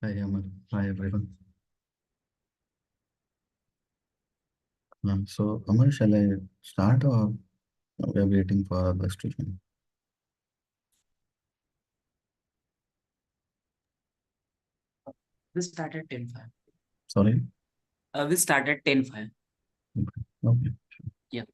Hi, Amar. Hi, everyone. So, Amar, shall I start or we are waiting for others to join? We started 10:05. Sorry? We started 10:05. Okay. Okay. Yeah.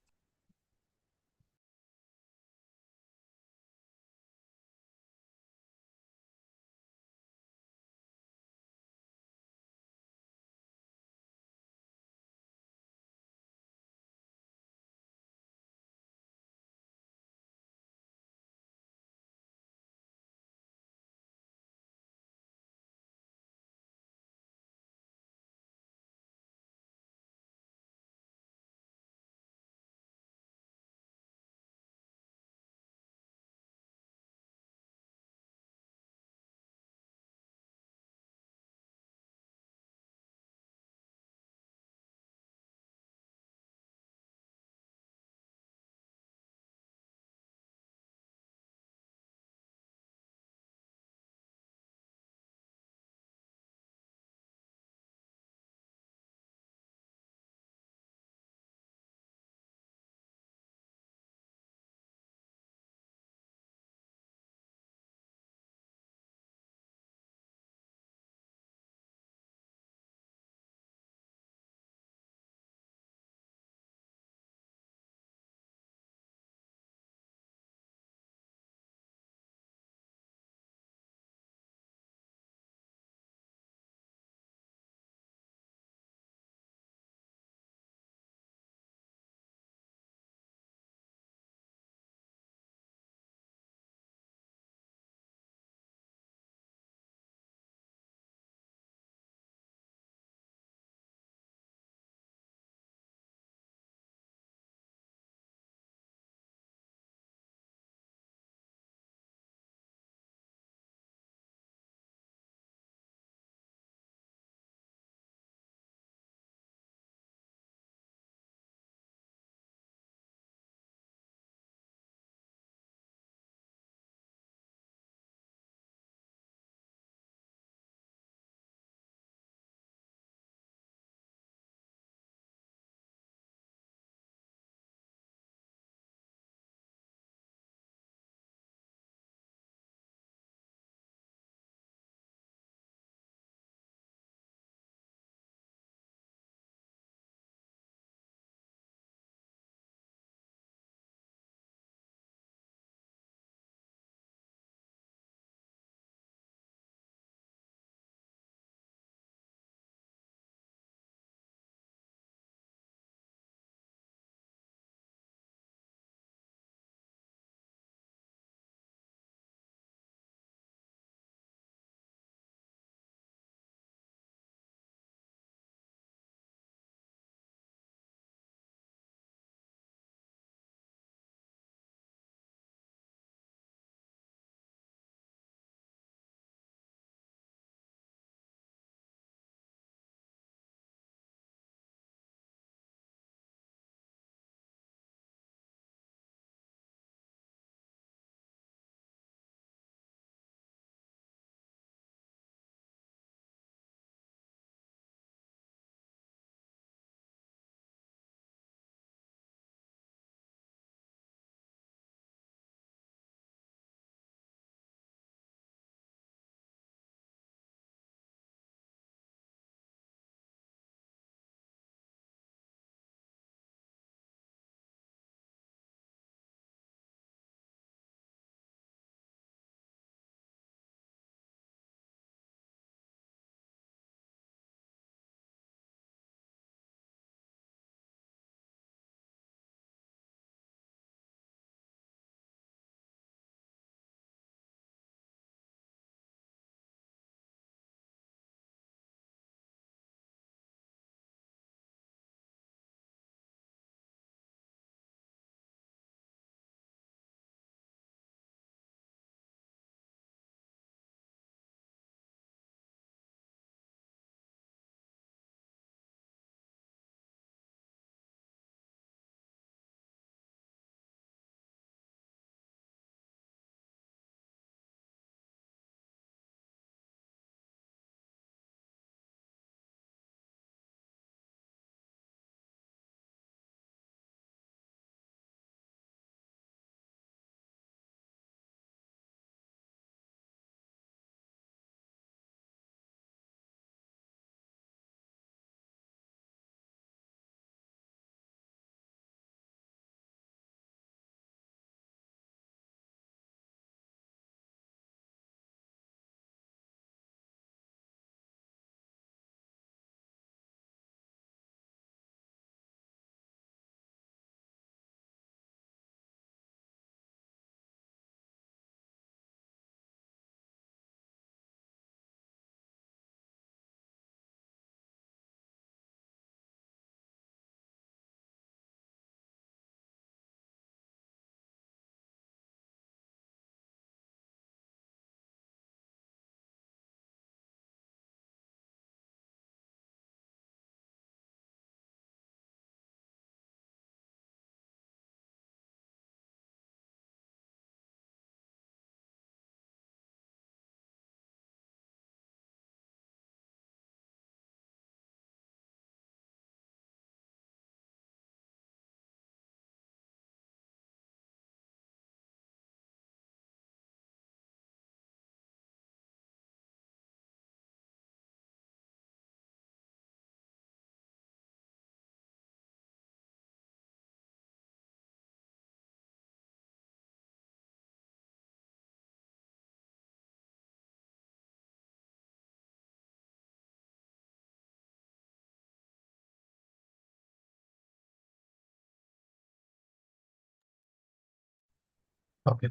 Okay.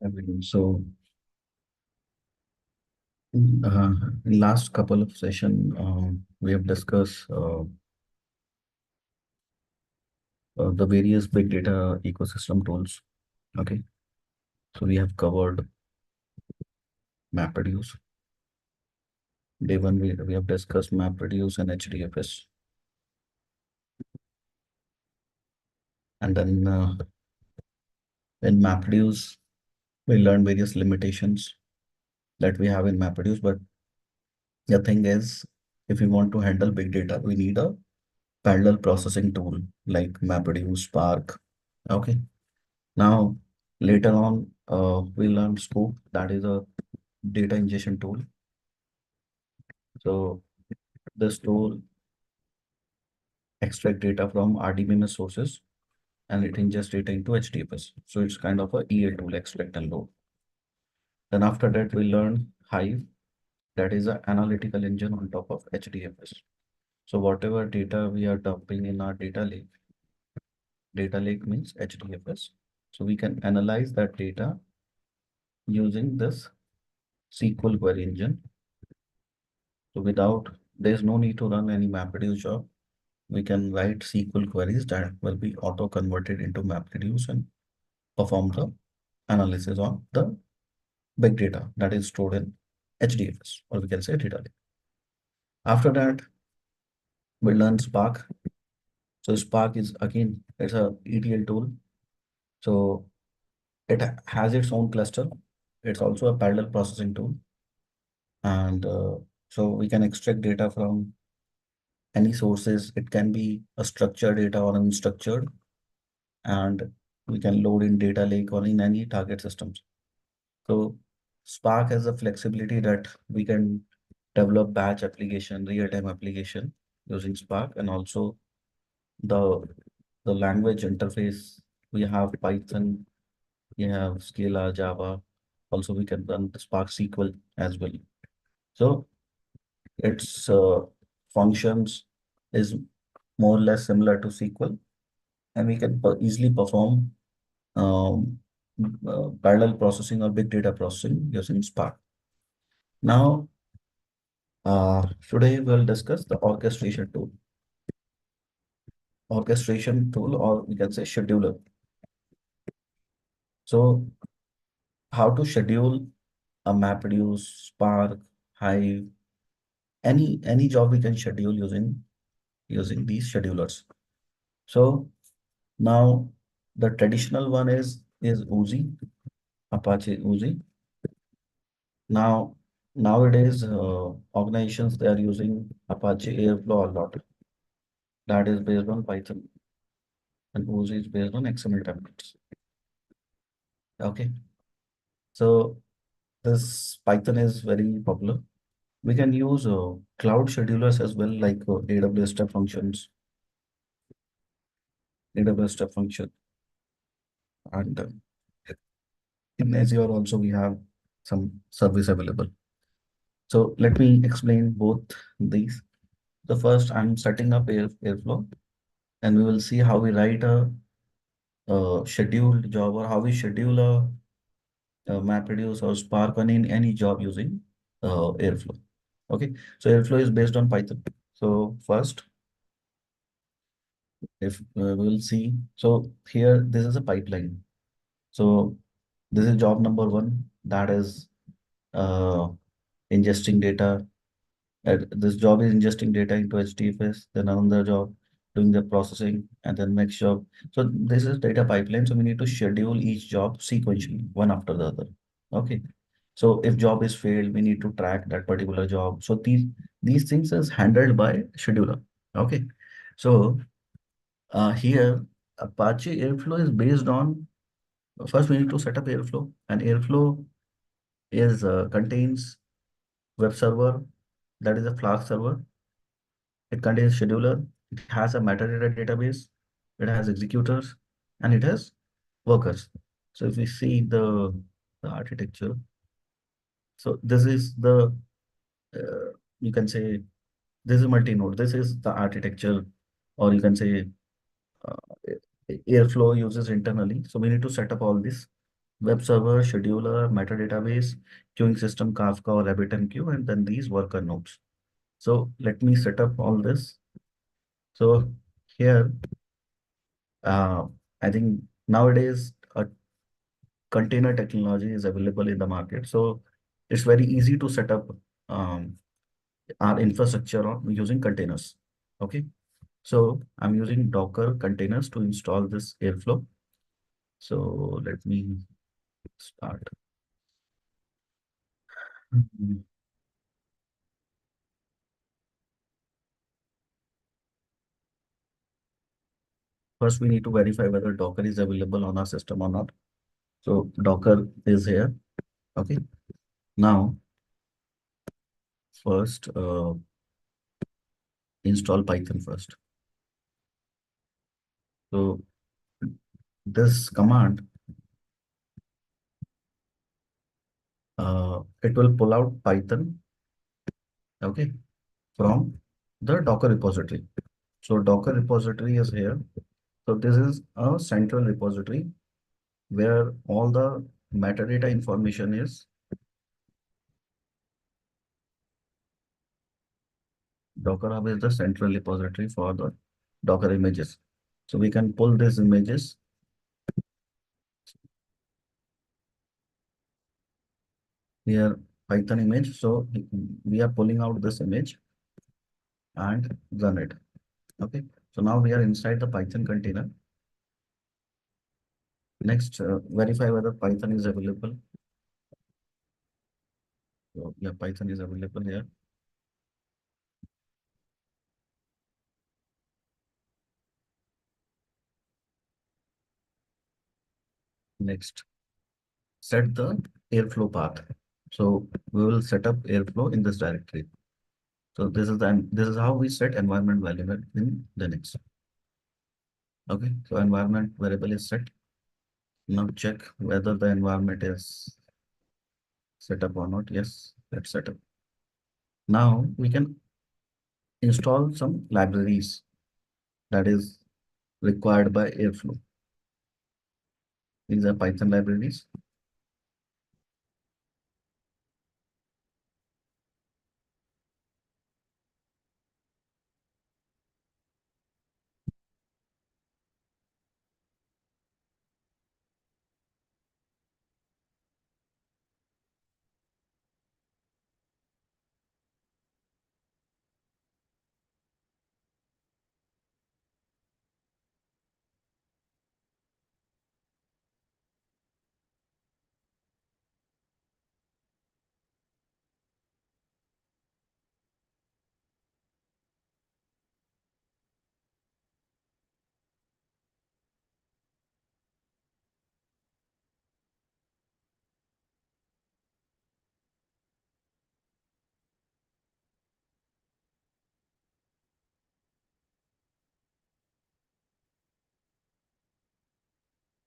Everything. So, in last couple of session, we have discussed the various big data ecosystem tools. Okay. So we have covered MapReduce. Day one, we have discussed MapReduce and HDFS. And then in MapReduce, we learned various limitations that we have in MapReduce. But the thing is, if we want to handle big data, we need a parallel processing tool like MapReduce, Spark. Okay. Now, later on, we learned Scoop, that is a data ingestion tool. So this tool extract data from RDBMS sources and it ingests data into HDFS. So it's kind of a EA tool, extract and load. Then after that, we learn Hive, that is an analytical engine on top of HDFS. So whatever data we are dumping in our data lake means HDFS. So we can analyze that data using this SQL query engine. So there's no need to run any MapReduce job. We can write SQL queries that will be auto converted into MapReduce and perform the analysis on the big data that is stored in HDFS, or we can say data lake. After that, we learn Spark. So Spark is again, it's a ETL tool. So it has its own cluster. It's also a parallel processing tool. And so we can extract data from any sources. It can be a structured data or unstructured, and we can load in data lake or in any target systems. So Spark has a flexibility that we can develop batch application, real-time application using Spark, and also the the language interface. We have Python, we have Scala, Java. Also, we can run the Spark SQL as well. So its functions is more or less similar to SQL, and we can easily perform um, parallel processing or big data processing using Spark. Now, today we'll discuss the orchestration tool, or we can say scheduler. So, how to schedule a MapReduce, Spark, Hive, any job we can schedule using these schedulers. So now the traditional one is Uzi, Apache Uzi. Now nowadays organizations they are using Apache Airflow a lot. That is based on Python, and Uzi is based on XML templates. Okay, so this Python is very popular. We can use cloud schedulers as well, like AWS step function, and in Azure also we have some service available. So let me explain both these. The first, I'm setting up Airflow, and we will see how we write a scheduled job, or how we schedule a MapReduce or Spark on in any job using Airflow. Okay, so Airflow is based on Python. So first, if we'll see, so here this is a pipeline. So this is job number one, that is uh, ingesting data. This job is ingesting data into HDFS, then another job doing the processing, and then next job. So this is data pipeline. So we need to schedule each job sequentially, one after the other. Okay. So if job is failed, we need to track that particular job. So these things is handled by scheduler. Okay. So here Apache Airflow is based on, first we need to set up Airflow, and Airflow is contains web server, that is a Flask server. It contains scheduler, it has a metadata database, it has executors, and it has workers. So if we see the architecture, so this is the, you can say, This is multi-node. This is the architecture, or you can say uh, Airflow uses internally. So we need to set up all this web server, scheduler, metadatabase, queuing system, Kafka or RabbitMQ, and then these worker nodes. So let me set up all this. So here, uh, I think nowadays a container technology is available in the market. So it's very easy to set up um, our infrastructure on using containers. Okay. So I'm using Docker containers to install this Airflow. So let me start. Mhm. First, we need to verify whether Docker is available on our system or not. So Docker is here. Okay. Now, first, install Python first. So this command, it will pull out Python, okay, from the Docker repository. So Docker repository is here. So this is a central repository where all the metadata information is. Docker Hub is the central repository for the Docker images. So we can pull these images here, Python image. So we are pulling out this image and run it. Okay. So now we are inside the Python container. Next, verify whether Python is available. So yeah, Python is available here. Next, set the Airflow path. So we will set up Airflow in this directory. So this is how we set environment variable in Linux. Okay, so environment variable is set. Now check whether the environment is set up or not. Yes, let's set up. Now we can install some libraries that is required by Airflow. These are Python libraries.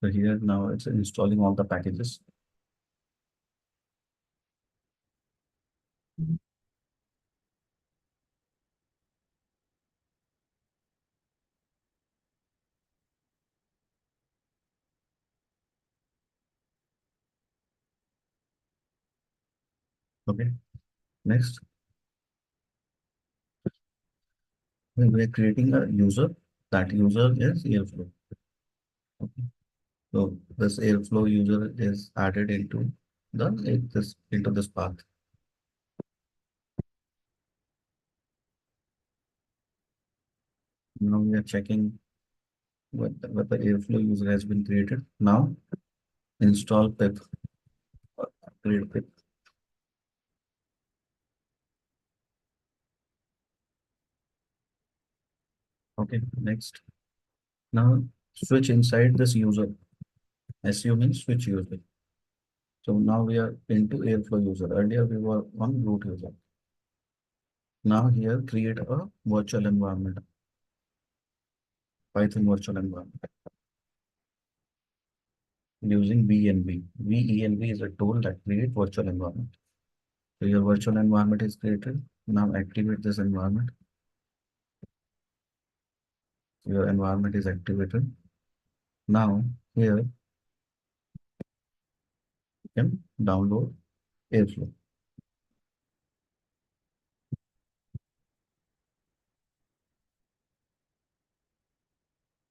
So here now it's installing all the packages. Okay. Next, we are creating a user. That user is Airflow. Okay. So this Airflow user is added into this path. Now we are checking whether Airflow user has been created. Now install pip or create pip. Okay. Next. Now switch inside this user. SU means switch user. So now we are into Airflow user. Earlier we were on root user. Now here create a virtual environment, Python virtual environment using VENV. VENV is a tool that creates virtual environment. So your virtual environment is created. Now activate this environment. your environment is activated. Now here you can download Airflow.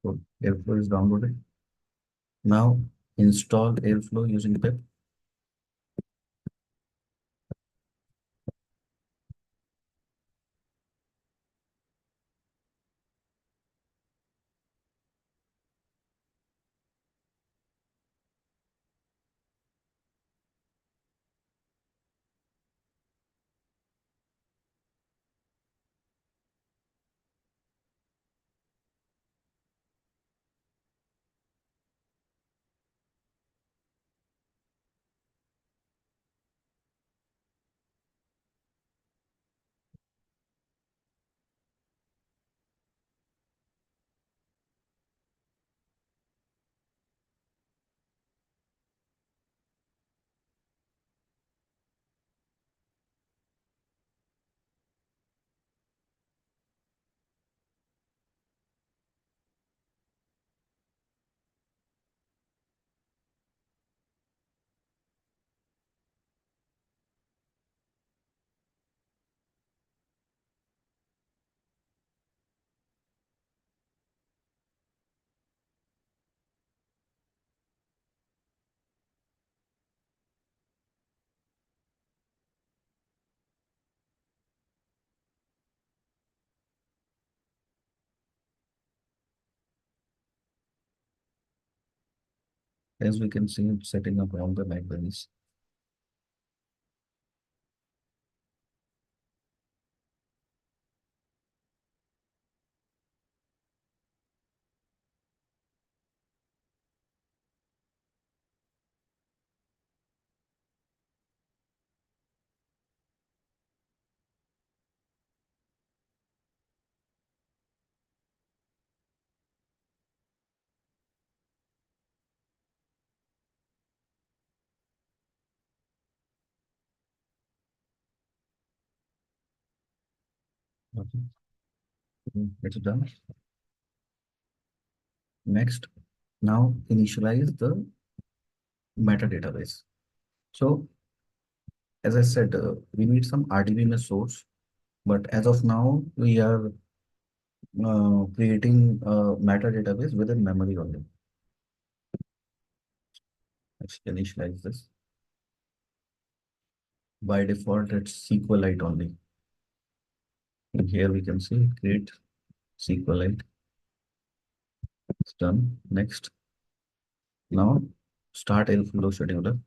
So Airflow is downloaded. Now install Airflow using pip. As we can see, it's setting up all the libraries. Okay. It's done. Next, now initialize the metadatabase. So as I said, we need some RDBMS source, but as of now, we are creating a metadatabase within memory only. Let's initialize this. By default, it's SQLite only. And here we can see create SQLite. It's done. Next. Now start Airflow scheduler.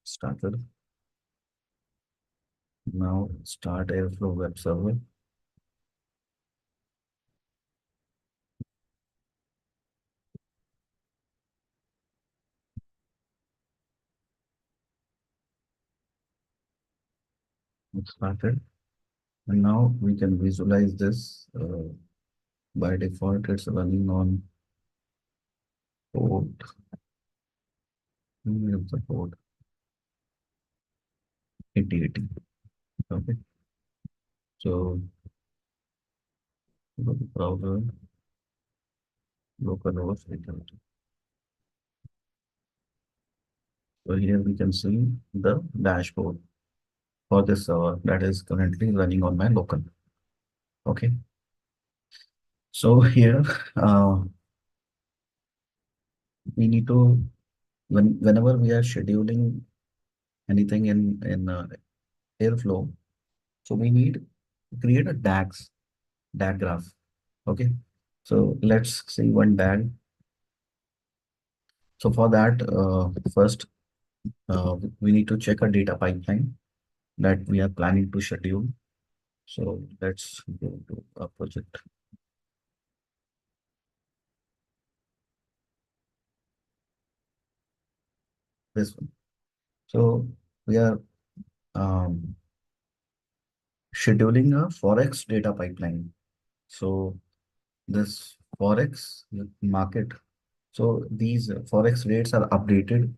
Started. Now start Airflow web server. It started. And now we can visualize this. By default, it's running on port. Here's the port 8080. Okay. So go to browser, localhost 8080. So here we can see the dashboard for this server that is currently running on my local. Okay. So here we need to whenever we are scheduling anything in Airflow, so we need to create a DAG graph. Okay. So let's see one DAG. So for that, first we need to check a data pipeline that we are planning to schedule. So let's go to a project. This one. So we are um, scheduling a Forex data pipeline. So this Forex market. So these Forex rates are updated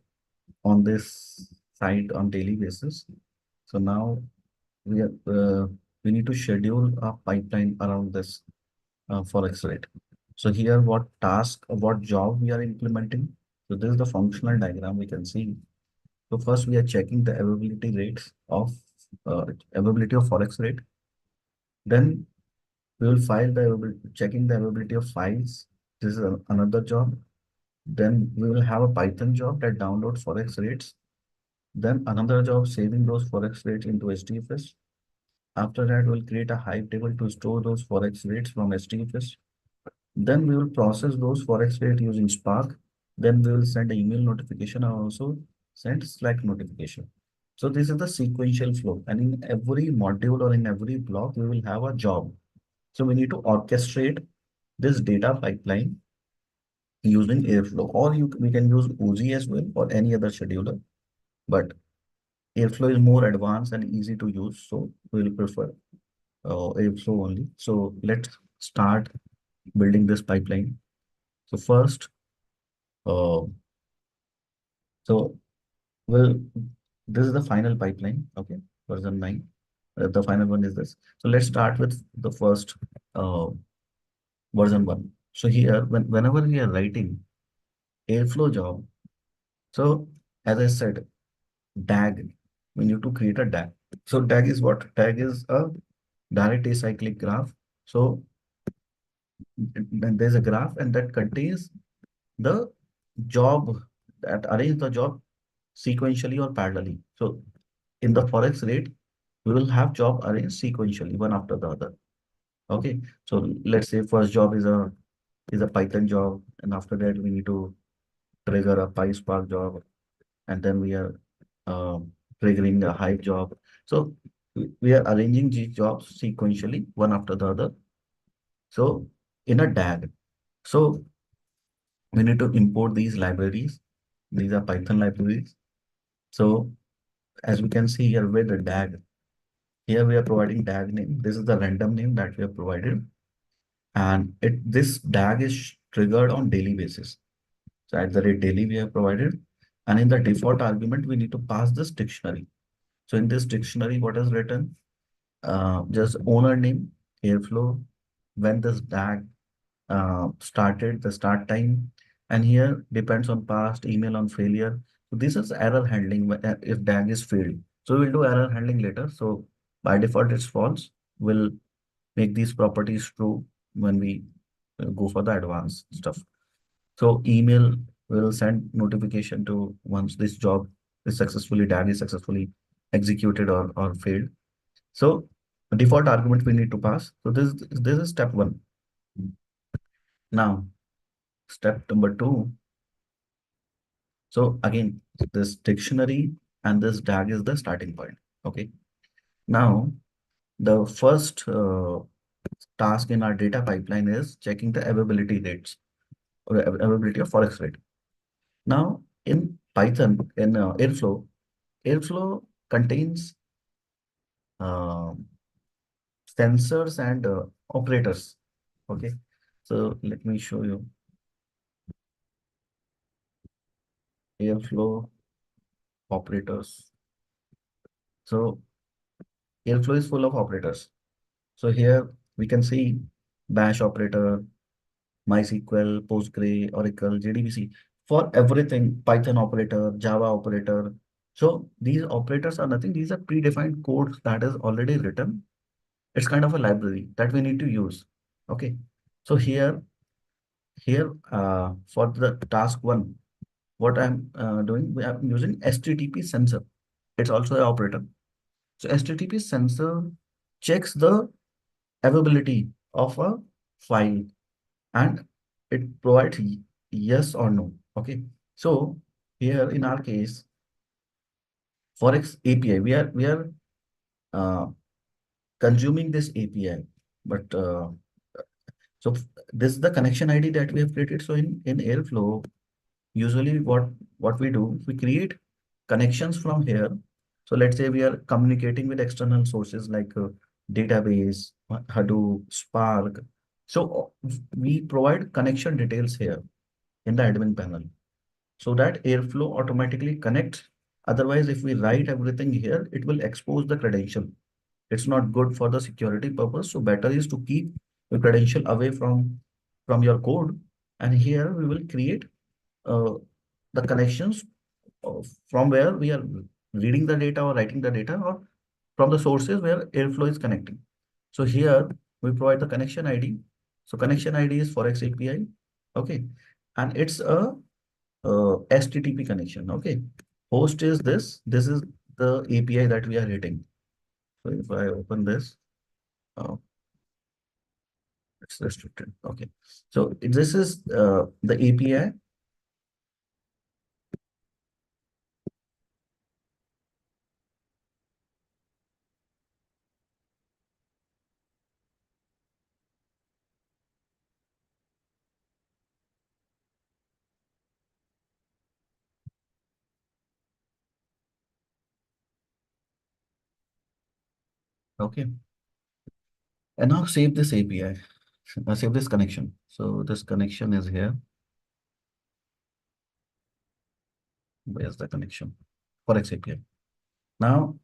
on this site on daily basis. So now we are, we need to schedule a pipeline around this Forex rate. So here, what task, what job we are implementing. So this is the functional diagram we can see. So first we are checking the availability rates of availability of Forex rate. Then we will file the checking the availability of files. This is another job. Then we will have a Python job that downloads Forex rates. Then another job saving those Forex rates into HDFS. After that, we'll create a Hive table to store those Forex rates from HDFS. Then we will process those Forex rate using Spark. Then we will send an email notification and also send Slack notification. So this is the sequential flow. And in every module or in every block, we will have a job. So we need to orchestrate this data pipeline using Airflow, or we can use Oozie as well or any other scheduler. But Airflow is more advanced and easy to use, so we'll prefer Airflow only. So let's start building this pipeline. So first, uh, so well, this is the final pipeline. Okay, version 9. The final one is this. So let's start with the first uh, version 1. So here, whenever we are writing Airflow job, so as I said, DAG, we need to create a DAG. So DAG is what? DAG is a direct acyclic graph. So then there's a graph and that contains the job, that arrange the job sequentially or parallelly. So in the Forex rate, we will have job arranged sequentially, one after the other. Okay. So let's say first job is a Python job, and after that we need to trigger a PySpark job, and then we are triggering a Hive job. So we are arranging these jobs sequentially, one after the other. So in a DAG. So we need to import these libraries. These are Python libraries. So as we can see here with the DAG, here we are providing DAG name. This is the random name that we have provided. And this DAG is triggered on daily basis. So at the rate daily we have provided. And in the default argument, we need to pass this dictionary. So in this dictionary, what is written? Just owner name, Airflow, when this DAG started, the start time, and here depends on past, email on failure. So this is error handling if DAG is failed. So we'll do error handling later. So by default, it's false. We'll make these properties true when we go for the advanced stuff. So email will send notification to once this job is successfully DAG is successfully executed or failed. So the default argument we need to pass. So this is step 1. Now step number 2. So again, this dictionary and this DAG is the starting point. Okay. Now the first task in our data pipeline is checking the availability rates or availability of Forex rate. Now in Python, in Airflow contains sensors and operators. Okay. So let me show you Airflow operators. So Airflow is full of operators. So here we can see bash operator, MySQL, Postgre, Oracle, JDBC for everything, Python operator, Java operator. So these operators are nothing. These are predefined codes that is already written. It's kind of a library that we need to use. Okay. So here for the task 1, what I'm doing, I'm using HTTP sensor. It's also an operator. So HTTP sensor checks the availability of a file and it provides yes or no. Okay. So here in our case, Forex API, we are uh, consuming this API, but so this is the connection ID that we have created. So in Airflow, usually what we do, we create connections from here. So let's say we are communicating with external sources like database, Hadoop, Spark. So we provide connection details here in the admin panel so that Airflow automatically connects Otherwise, if we write everything here, it will expose the credential. It's not good for the security purpose. So better is to keep the credential away from your code. And here we will create uh, the connections from where we are reading the data or writing the data, or from the sources where Airflow is connecting. So here we provide the connection ID. So connection ID is Forex API. Okay. And it's a HTTP connection. Okay. Host is this. This is the API that we are hitting. So if I open this, uh, it's restricted. Okay. So this is the API. Okay. And now save this API. Save this connection. So this connection is here. Where's the connection? Forex API. Now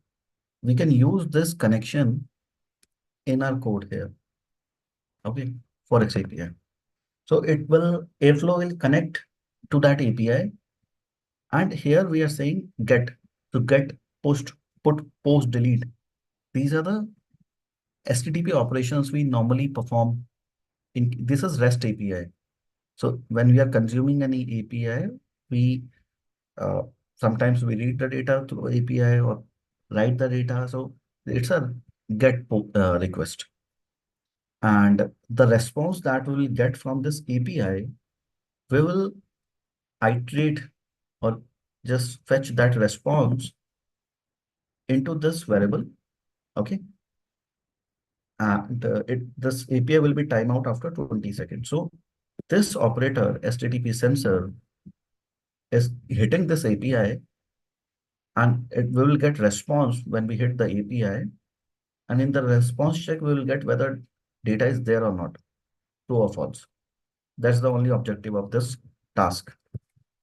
we can use this connection in our code here. Okay. Forex API. So it will, Airflow will connect to that API. And here we are saying get. So get, post, put, post, delete. These are the HTTP operations we normally perform in, this is REST API. So when we are consuming any API, we uh, sometimes we read the data through API or write the data. So it's a get request. And the response that we will get from this API, we will iterate or just fetch that response into this variable. Okay. And this API will be timeout after 20 seconds. So this operator, HTTP sensor, is hitting this API, and we will get response when we hit the API. And in the response check, we will get whether data is there or not, true or false. That's the only objective of this task.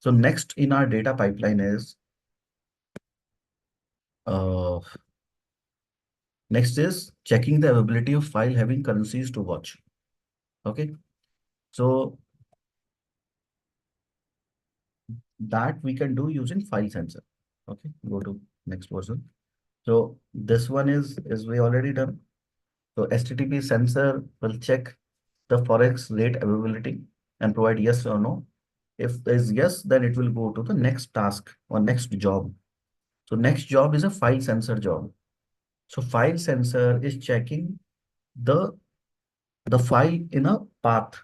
So next in our data pipeline is, uh, next is checking the availability of file having currencies to watch. Okay. So that we can do using file sensor. Okay. Go to next version. So this one is we already done. So HTTP sensor will check the Forex rate availability and provide yes or no. If there's yes, then it will go to the next task or next job. So next job is a file sensor job. So file sensor is checking the file in a path.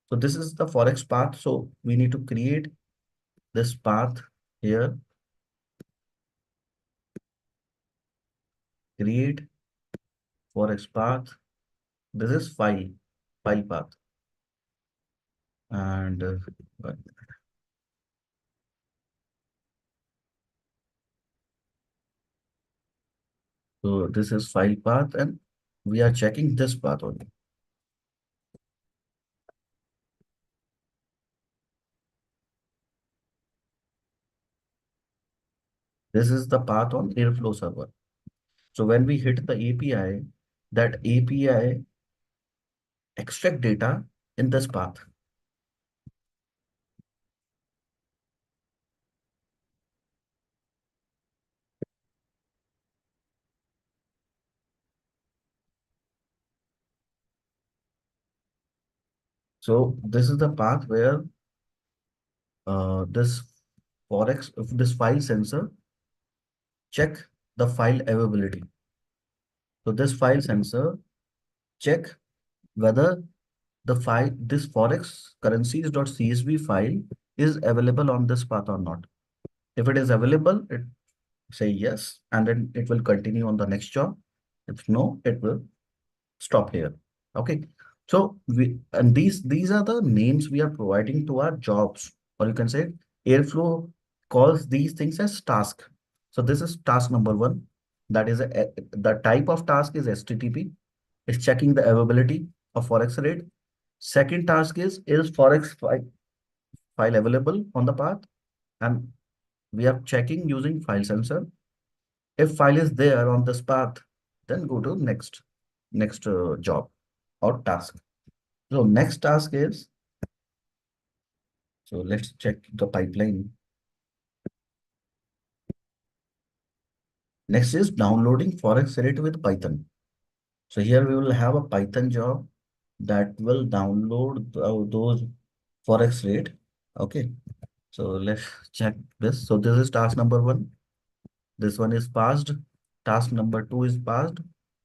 So this is the Forex path. So we need to create this path here. Create Forex path. This is file path. And so this is file path, and we are checking this path only. This is the path on Airflow server. So when we hit the API, that API extract data in this path. So this is the path where this Forex, this file sensor check the file availability. So this file sensor check whether the file, this Forex currencies.csv file is available on this path or not. If it is available, it say yes, and then it will continue on the next job. If no, it will stop here. Okay. So these are the names we are providing to our jobs, or you can say Airflow calls these things as task. So this is task number one. That is the type of task is HTTP. Is checking the availability of Forex rate. Second task is Forex file available on the path? And We are checking using file sensor. If file is there on this path, then go to next job or task. So next task is, so let's check the pipeline. Next is downloading Forex Rate with Python. So here we will have a Python job that will download those Forex rate. Okay. So let's check this. So this is task number one. This one is passed. Task number two is passed.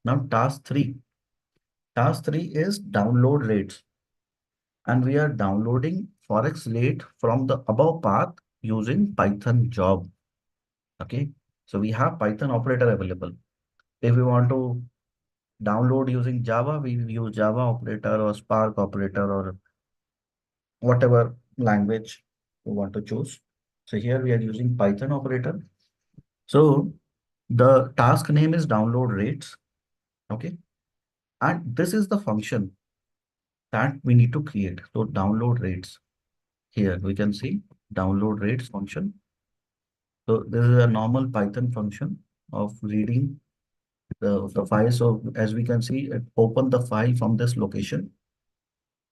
Now task three. Task three is download rates. And we are downloading Forex rate from the above path using Python job. Okay. So we have Python operator available. If we want to download using Java, we use Java operator or Spark operator or whatever language you want to choose. So here we are using Python operator. So the task name is download rates. Okay. And this is the function that we need to create. So download rates. Here we can see download rates function. So this is a normal Python function of reading the file. So as we can see, it open the file from this location.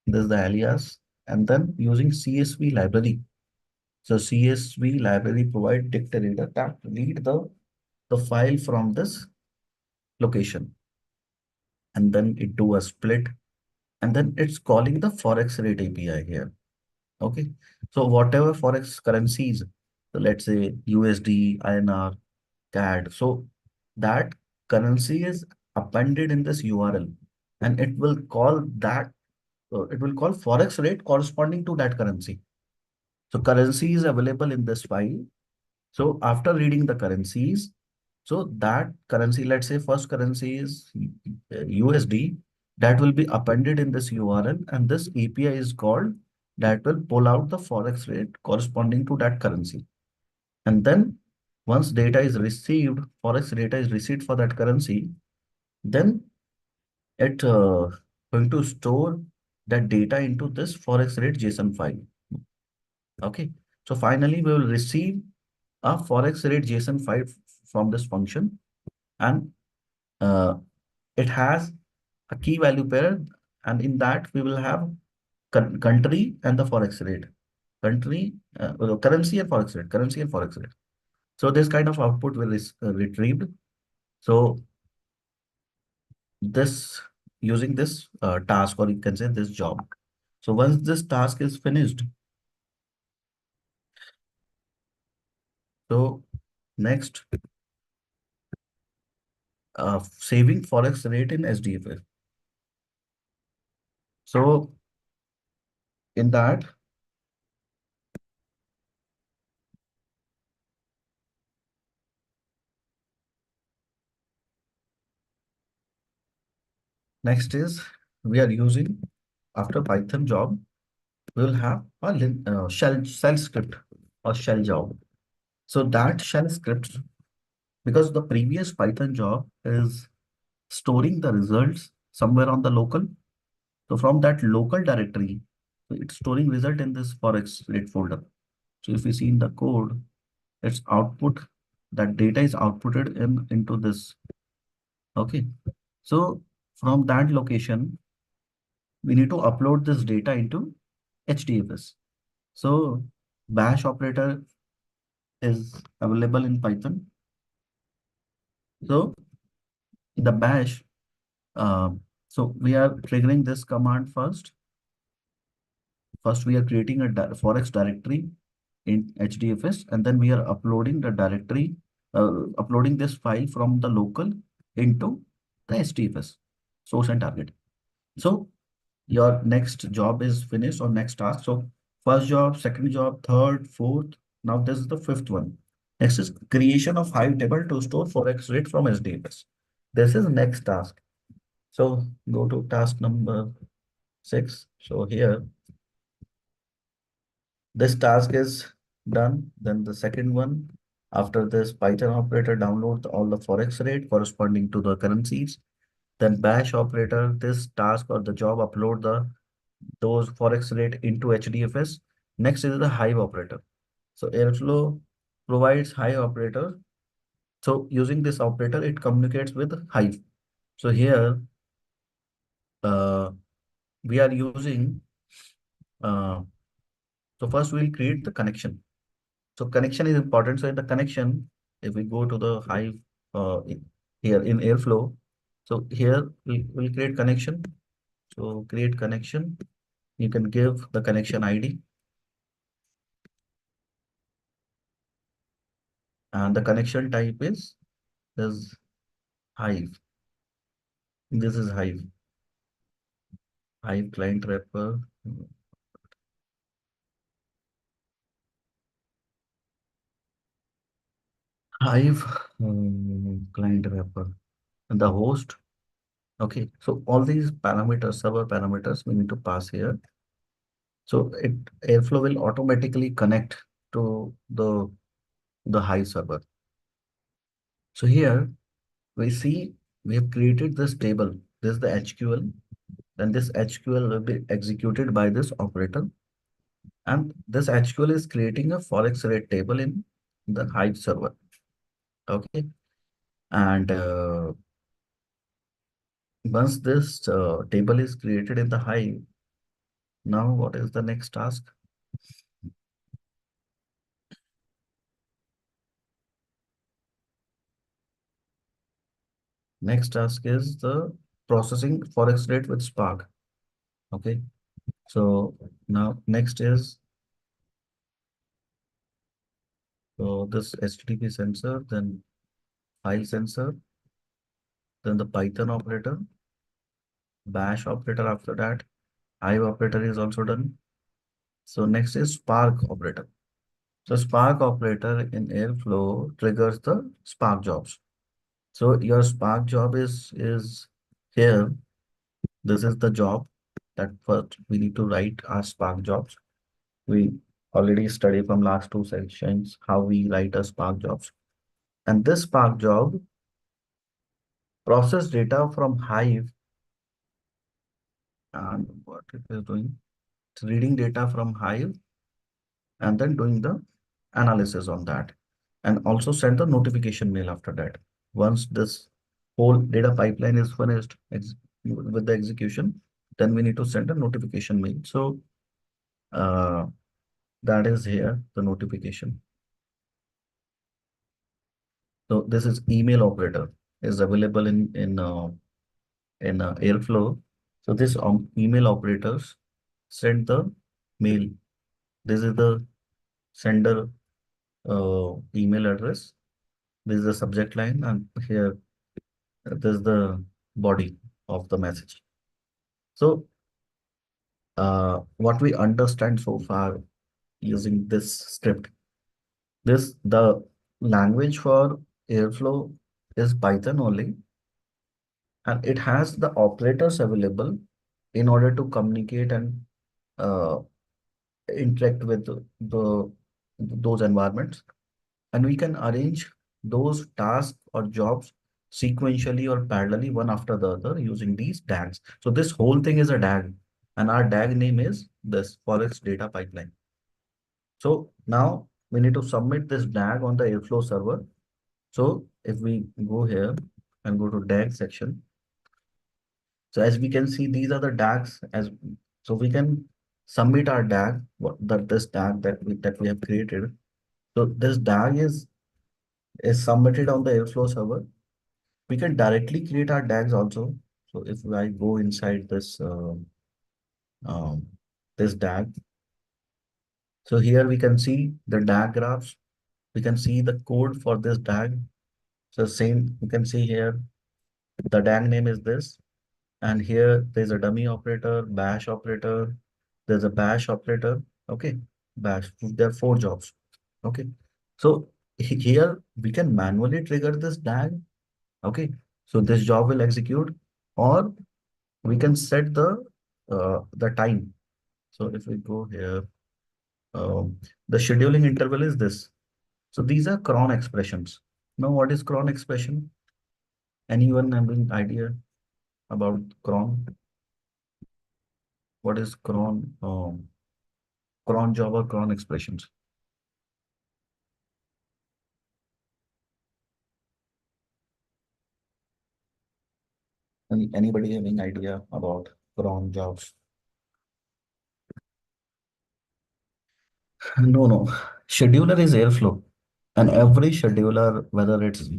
This is the alias. And then using CSV library. So CSV library provide dictator that read the file from this location. And then it do a split. And then it's calling the Forex rate API here. Okay. So whatever Forex currencies, so let's say USD, INR, CAD. So that currency is appended in this URL and it will call that, it will call Forex rate corresponding to that currency. So currency is available in this file. So after reading the currencies, so that currency, let's say first currency is USD, that will be appended in this URL and this API is called that will pull out the Forex rate corresponding to that currency. And then once data is received, Forex data is received for that currency, then it going to store that data into this Forex rate JSON file. Okay. So finally, we will receive a Forex rate JSON file from this function and uh, it has a key value pair and in that we will have country and the Forex rate. Country, currency and Forex rate, currency and Forex rate. So this kind of output will is retrieved. So this using this task or you can say this job. So once this task is finished, so next saving Forex rate in SDFF. So in that, next is we are using after Python job, we will have a shell script or shell job. So that shell script, because the previous Python job is storing the results somewhere on the local. So from that local directory, so it's storing result in this Forex rate folder. So if you see in the code, it's output, that data is outputted into this. Okay. So from that location, we need to upload this data into HDFS. So bash operator is available in Python. So the bash, so we are triggering this command first. First, we are creating a Forex directory in HDFS, and then we are uploading the directory, uploading this file from the local into the HDFS, source and target. So your next job is finished or next task. So first job, second job, third, fourth. Now this is the fifth one. Next is creation of Hive table to store Forex rate from HDFS. This is next task. So go to task number 6. So here this task is done. Then the second one, after this Python operator download all the Forex rate corresponding to the currencies. Then bash operator, this task or the job upload those Forex rate into HDFS. Next is the Hive operator. So Airflow provides Hive operator. So using this operator, it communicates with Hive. So here uh, we are using, uh, so first we'll create the connection. So connection is important. So in the connection, if we go to the Hive here in Airflow, so here we'll create connection. So create connection. You can give the connection ID, and the connection type is Hive. This is Hive. Hive client wrapper. Hive client wrapper. And the host. Okay. So all these parameters, server parameters, we need to pass here. So Airflow will automatically connect to the Hive server. So here we see we have created this table. This is the HQL. Then this HQL will be executed by this operator. And this HQL is creating a Forex rate table in the Hive server. Okay. And once this table is created in the Hive, now what is the next task? Next task is the processing Forex rate with Spark. Okay. So now next is this HTTP sensor, then file sensor, then the Python operator, bash operator after that, Hive operator is also done. So next is Spark operator. So Spark operator in Airflow triggers the Spark jobs. So your Spark job is here. This is the job that first we need to write our Spark jobs. We already studied from last two sections how we write a Spark jobs. And this Spark job process data from Hive, and what it is doing, it's reading data from Hive and then doing the analysis on that, and also send the notification mail after that. Once this whole data pipeline is finished with the execution, then we need to send a notification mail. So uh, that is here the notification. So this is email operator is available in Airflow. So this email operators send the mail. This is the sender email address. This is the subject line, and here this is the body of the message. So what we understand so far using this script, the language for Airflow is Python only, and it has the operators available in order to communicate and uh, interact with those environments, and we can arrange those tasks or jobs sequentially or parallelly one after the other using these DAGs. So this whole thing is a DAG, and our DAG name is this Forex data pipeline. So now we need to submit this DAG on the Airflow server. So if we go here and go to DAG section, so as we can see, these are the DAGs. As so we can submit our DAG, this DAG that we have created. So this DAG is submitted on the Airflow server. We can directly create our DAGs also. So if I go inside um, this DAG, so here we can see the DAG graphs. We can see the code for this DAG. So same, you can see here the DAG name is this, and here there's a dummy operator, bash operator. There's a bash operator. Okay, bash. There are four jobs. Okay, so here we can manually trigger this DAG. Okay, so this job will execute, or we can set the time. So if we go here, the scheduling interval is this. So these are cron expressions. Now, what is cron expression? Anyone having idea about cron? What is cron? Cron job or cron expressions? Anybody having idea about cron jobs? No, no. Scheduler is Airflow, and every scheduler, whether it's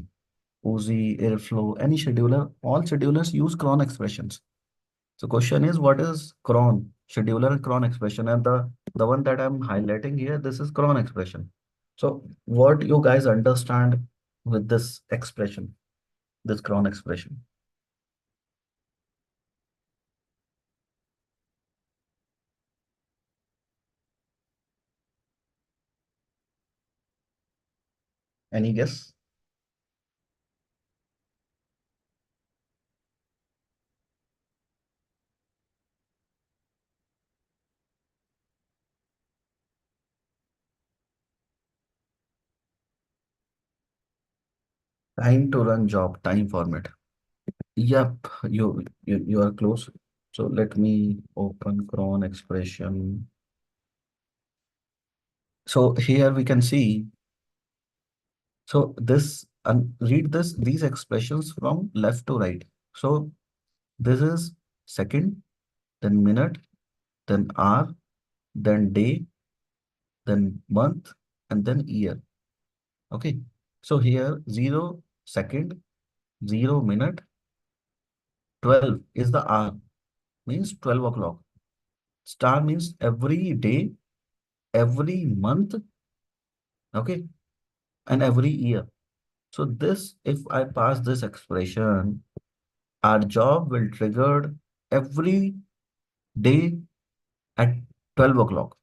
Uzi, Airflow, any scheduler, all schedulers use cron expressions. So question is, what is cron? Scheduler and cron expression, and the one that I'm highlighting here, this is cron expression. So what you guys understand with this expression, this cron expression? Any guess? Time to run job, time format. Yep, you are close. So let me open cron expression. So here we can see. So this and read these expressions from left to right. So this is second, then minute, then hour, then day, then month, and then year. Okay. So here 0 second, 0 minute, 12 is the hour, means 12 o'clock. Star means every day, every month, okay, and every year. So this, if I pass this expression, our job will trigger every day at 12 o'clock.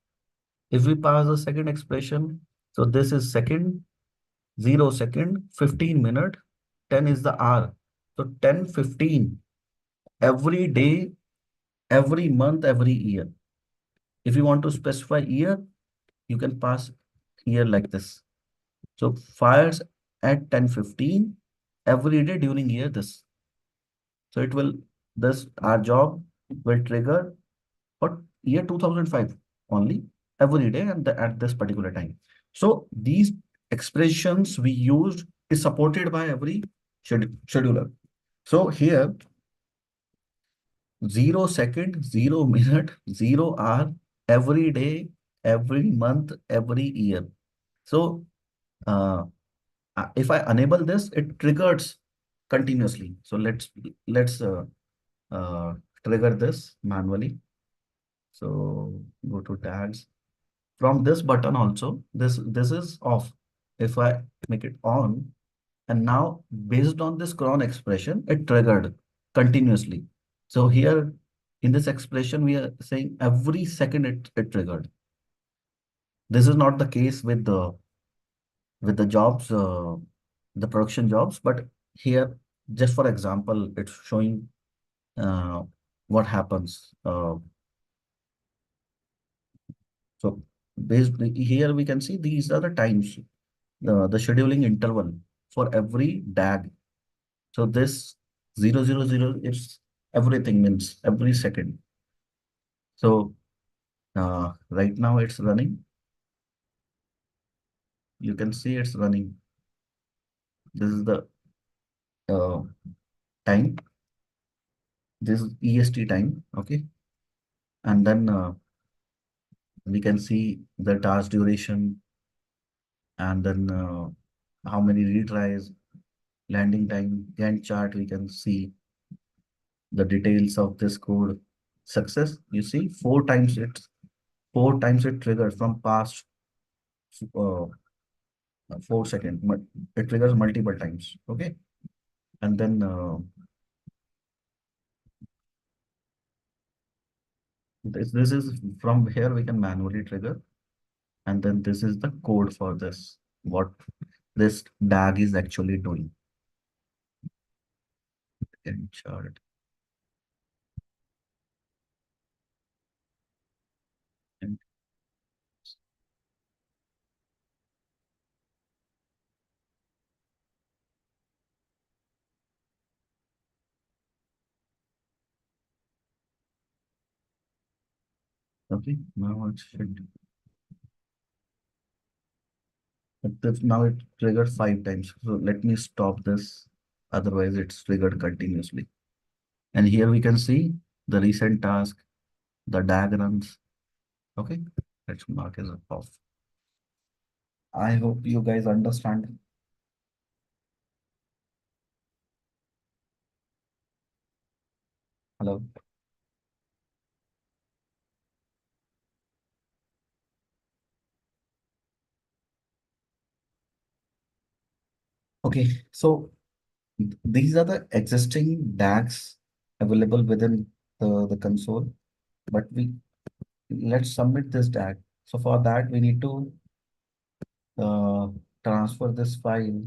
If we pass the second expression, so this is second, 0 second, 15 minute, 10 is the hour. So 10, 15, every day, every month, every year. If you want to specify year, you can pass year like this. So fires at 10:15 every day during year this. So it will, this our job will trigger for year 2005 only every day and at this particular time. So these expressions we used is supported by every scheduler. So here 0 second, 0 minute, 0 hour, every day, every month, every year. So uh, if I enable this, it triggers continuously. So let's uh, trigger this manually. So go to tags. From this button also, this is off. If I make it on, and now based on this cron expression, it triggered continuously. So here in this expression, we are saying every second it triggered. This is not the case with the jobs, the production jobs, but here, just for example, it's showing uh, what happens. So based here, we can see these are the times, the scheduling interval for every DAG. So this 000 is everything, means every second. So right now it's running. You can see it's running. This is the uh, time. This is EST time. Okay. And then we can see the task duration, and then how many retries, landing time, Gantt chart. We can see the details of this code success. You see, four times it triggered from past uh, 4 seconds. But it triggers multiple times. Okay, and then this is from here we can manually trigger, and then this is the code for this. What this DAG is actually doing. Gantt chart. And okay, now it should. Now it triggered 5 times. So let me stop this. Otherwise, it's triggered continuously. And here we can see the recent task, the diagrams. Okay, let's mark as off. I hope you guys understand. Hello. Okay, so these are the existing DAGs available within the console, but let's submit this DAG. So for that, we need to uh, transfer this file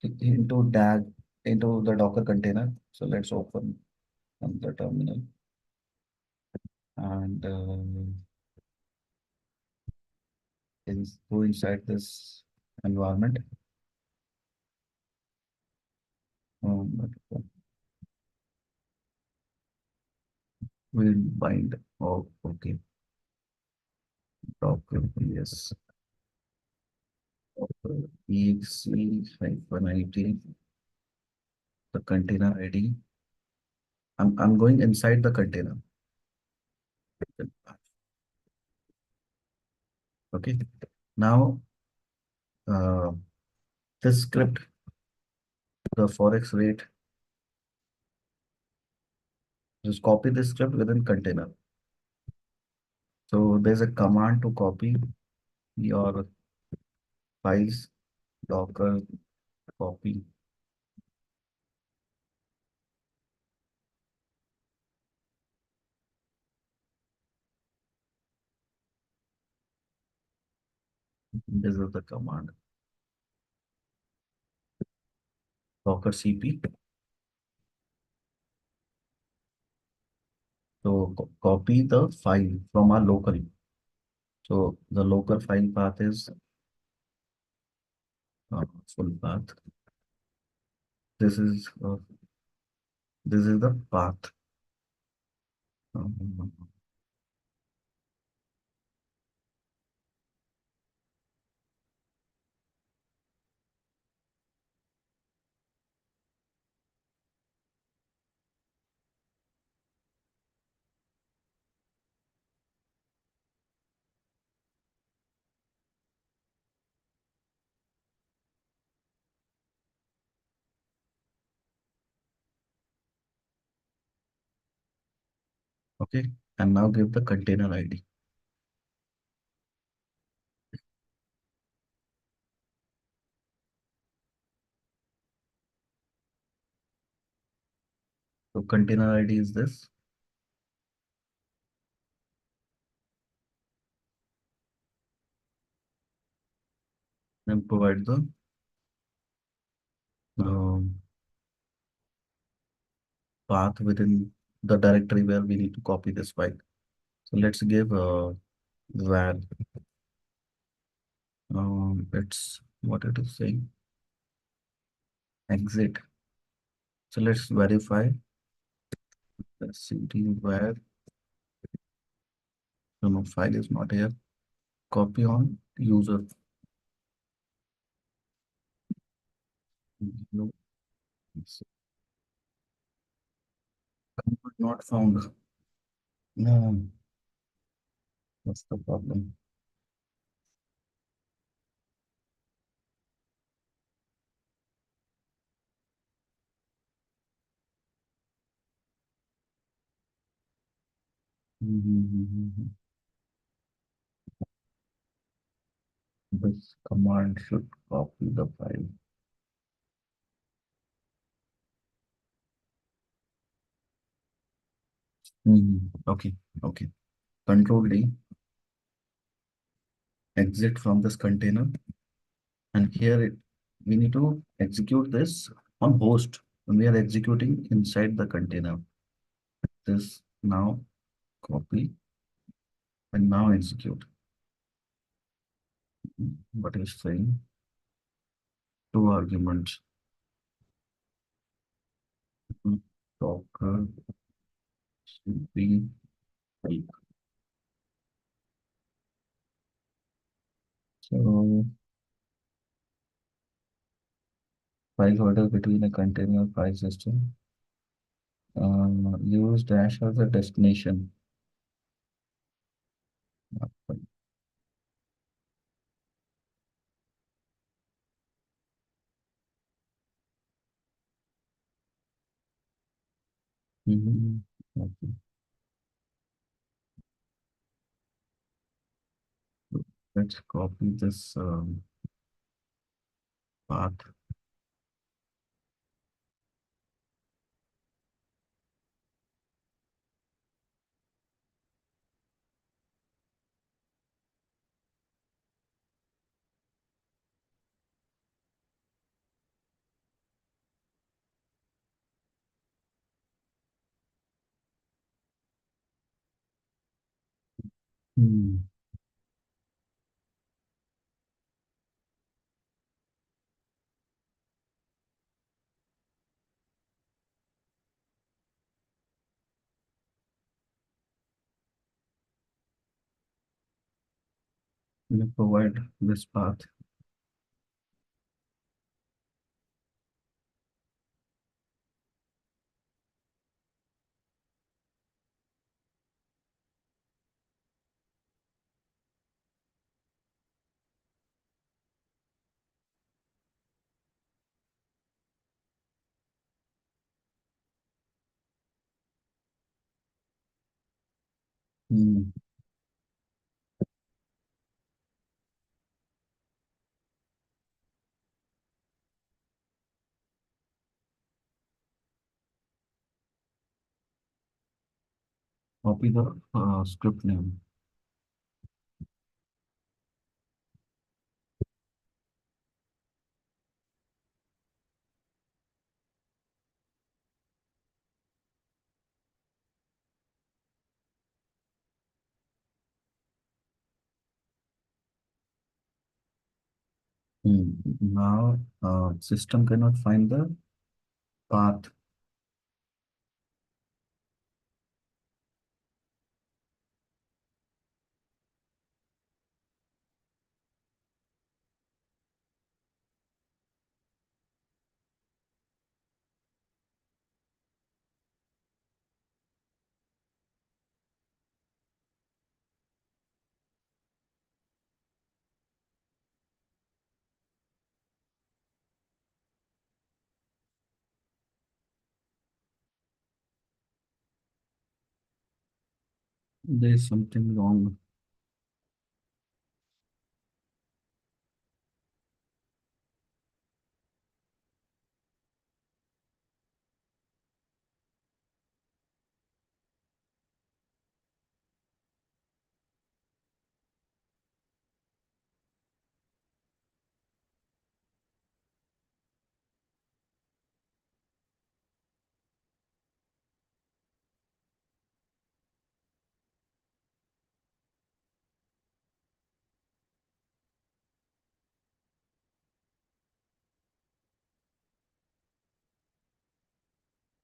into DAG into the Docker container. So let's open on the terminal and go inside this environment. Um, we'll bind. Oh, okay. Docker, yes. exe-it, the container ID. I'm going inside the container. Okay. Now, uh, this script, the forex rate, just copy this script within container. So there's a command to copy your files, Docker copy. This is the command, Docker cp. So copy the file from our local. So the local file path is full path. This is the path. Um, okay, and now give the container ID. So container ID is this. Then provide the um, path within the directory where we need to copy this file. So let's give var. It's what it is saying. Exit. So let's verify the cd var. No, file is not here. Copy on user. No, it's not found. No, that's the problem. Mhm. This command should copy the file. Okay, okay. Control D, exit from this container, and here we need to execute this on host when we are executing inside the container. This now copy and now execute. What is saying? Two arguments. Docker cp. So file holder between a container file system Use dash as a destination. Mhm. Okay. Let's copy this path. Hmm. We provide this path. Hmm. Copy the script name. Hmm. Now, system cannot find the path. There is something wrong.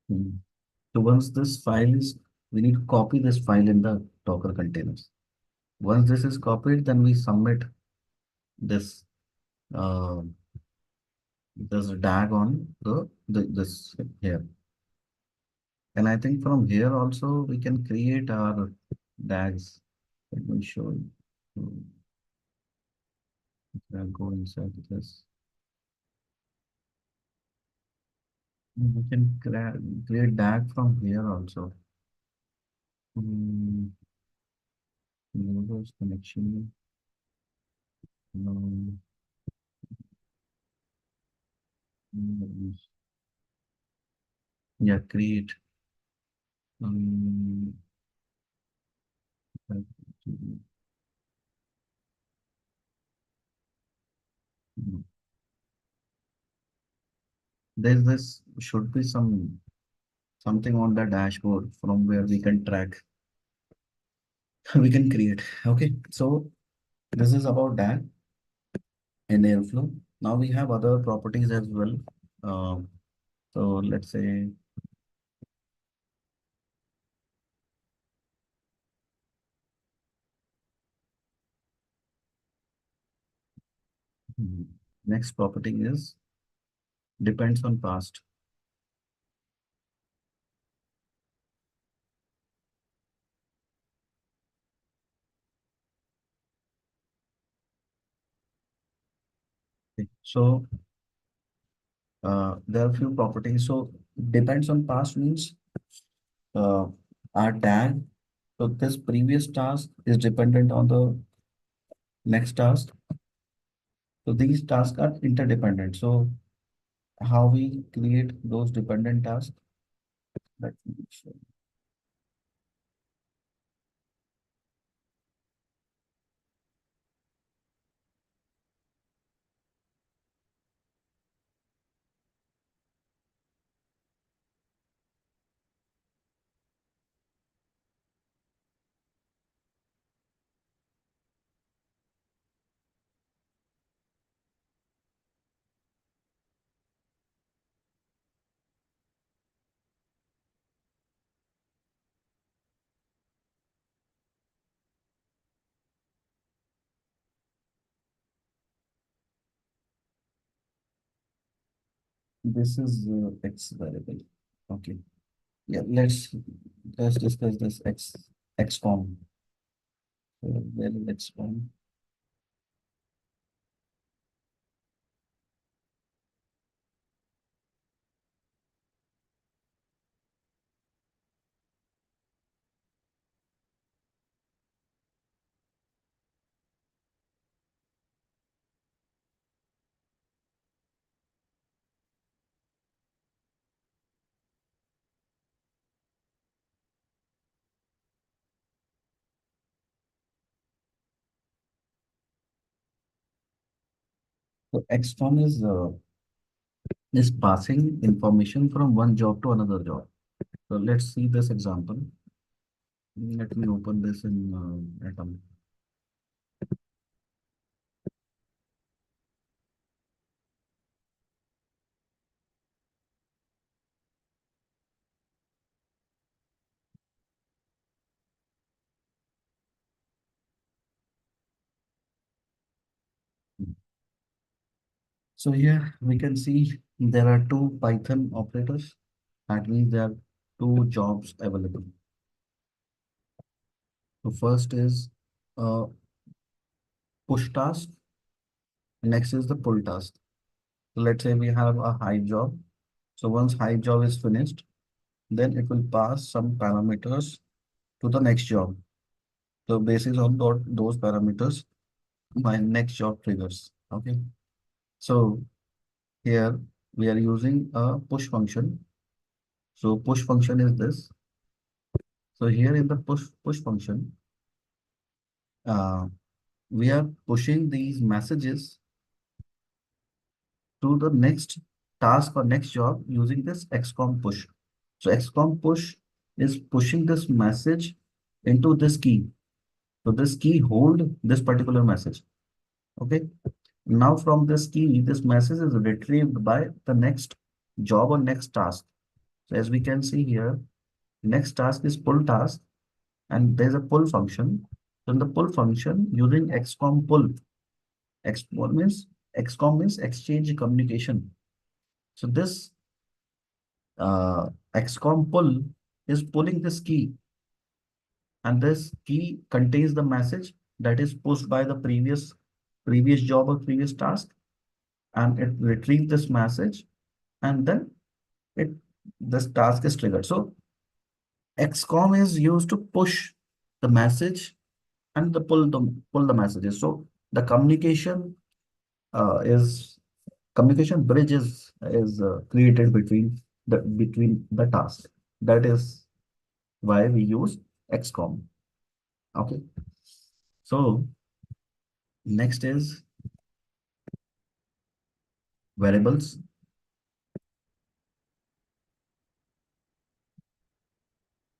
Hmm. So once this file is, we need to copy this file in the Docker containers. Once this is copied, then we submit this uh, this DAG on this here. And I think from here also we can create our DAGs. Let me show you. I'll go inside this. We can create DAG from here also. Hmm, Users connection. Um, yeah, create. Um, there's this should be something on the dashboard from where we can track, we can create. Okay, so this is about DAG and Airflow. Now we have other properties as well. Um, so let's say hmm, next property is depends on past. So there are few properties. So depends on past means uh, our tag. So this previous task is dependent on the next task. So these tasks are interdependent. So how we create those dependent tasks? Let me show. This is X variable. Okay. Yeah, let's discuss this XCOM. Where is XCOM? So XCOM is passing information from one job to another job. So let's see this example. Let me open this in Atom. So here we can see there are two Python operators. That means there are two jobs available. So first is uh, push task. Next is the pull task. So let's say we have a Hive job. So once Hive job is finished, then it will pass some parameters to the next job. So basis on those parameters, my next job triggers. Okay. So here we are using a push function. So push function is this. So here in the push function, uh, we are pushing these messages to the next task or next job using this XCOM push. So XCOM push is pushing this message into this key. So this key hold this particular message. Okay. Now from this key, this message is retrieved by the next job or next task. So as we can see here, next task is pull task and there's a pull function. So in the pull function using XCOM pull, XCOM means exchange communication. So this XCOM pull is pulling this key and this key contains the message that is pushed by the previous job or previous task and it retrieves this message and then it this task is triggered. So XCOM is used to push the message and pull the messages. So the is communication bridge is created between the task. That is why we use XCOM. Okay. So next is variables.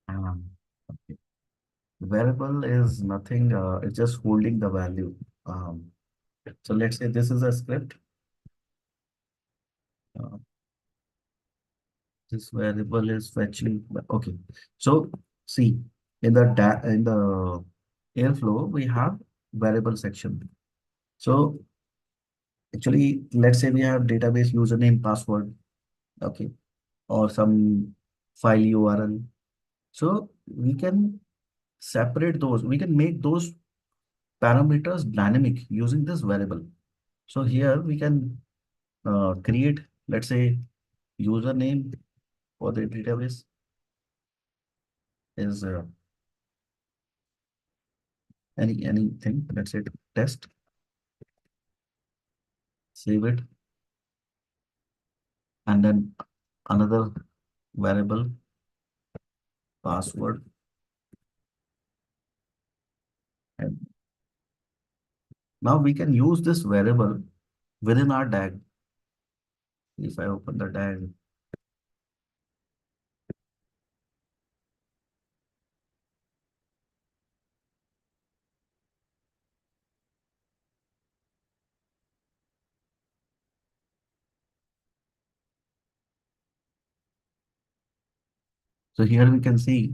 Um, okay. Variable is nothing. It's just holding the value. Um, so let's say this is a script. Uh, this variable is fetching. Okay. So see in the Airflow we have variable section. So actually, let's say we have database username, password, okay, or some file URL. So we can separate those. We can make those parameters dynamic using this variable. So here we can create, let's say, username for the database is anything. Let's say test, save it, and then another variable password. And now we can use this variable within our DAG. If I open the DAG, so here we can see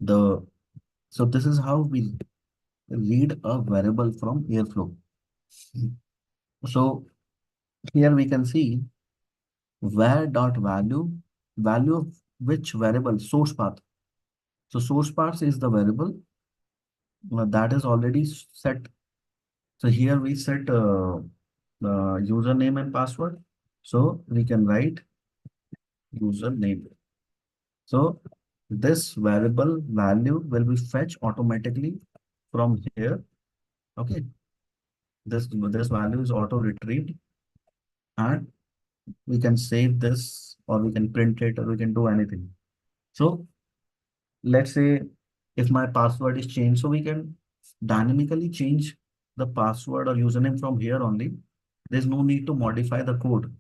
the, so this is how we read a variable from Airflow. So here we can see var dot value, value of which variable, source path. So source path is the variable that is already set. So here we set username and password. So we can write username. So this variable value will be fetched automatically from here. Okay. This value is auto retrieved, and we can save this, or we can print it, or we can do anything. So let's say if my password is changed, so we can dynamically change the password or username from here only. There's no need to modify the code.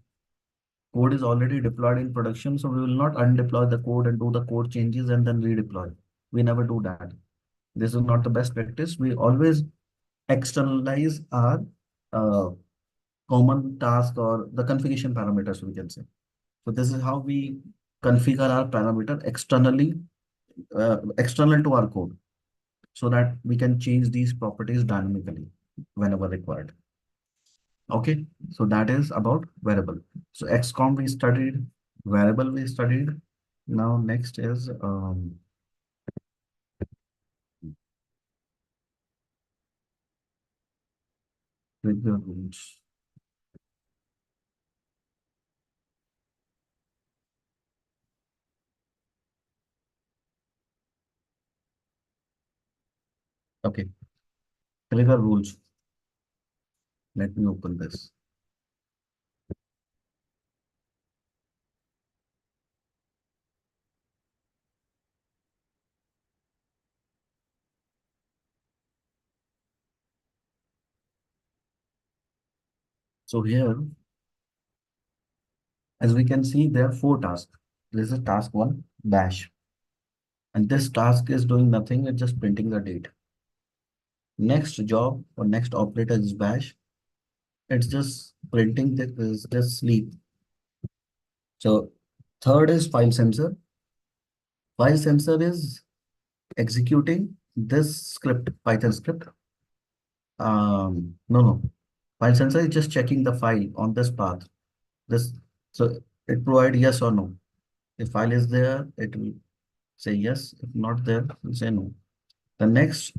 Code is already deployed in production, so we will not undeploy the code and do the code changes and then redeploy. We never do that. This is not the best practice. We always externalize our uh, common task or the configuration parameters, we can say. So this is how we configure our parameter externally, external to our code, so that we can change these properties dynamically whenever required. Okay, so that is about variable. So XCOM we studied, variable we studied. Now next is trigger rules. Okay, trigger rules. Let me open this. So here, as we can see, there are four tasks. This is task one, bash. And this task is doing nothing, it's just printing the date. Next job or next operator is bash. It's just printing this is just sleep. So third is file sensor. File sensor is executing this script, Python script. No. File sensor is just checking the file on this path. This, so it provide yes or no. If file is there, it will say yes. If not there, it will say no. The next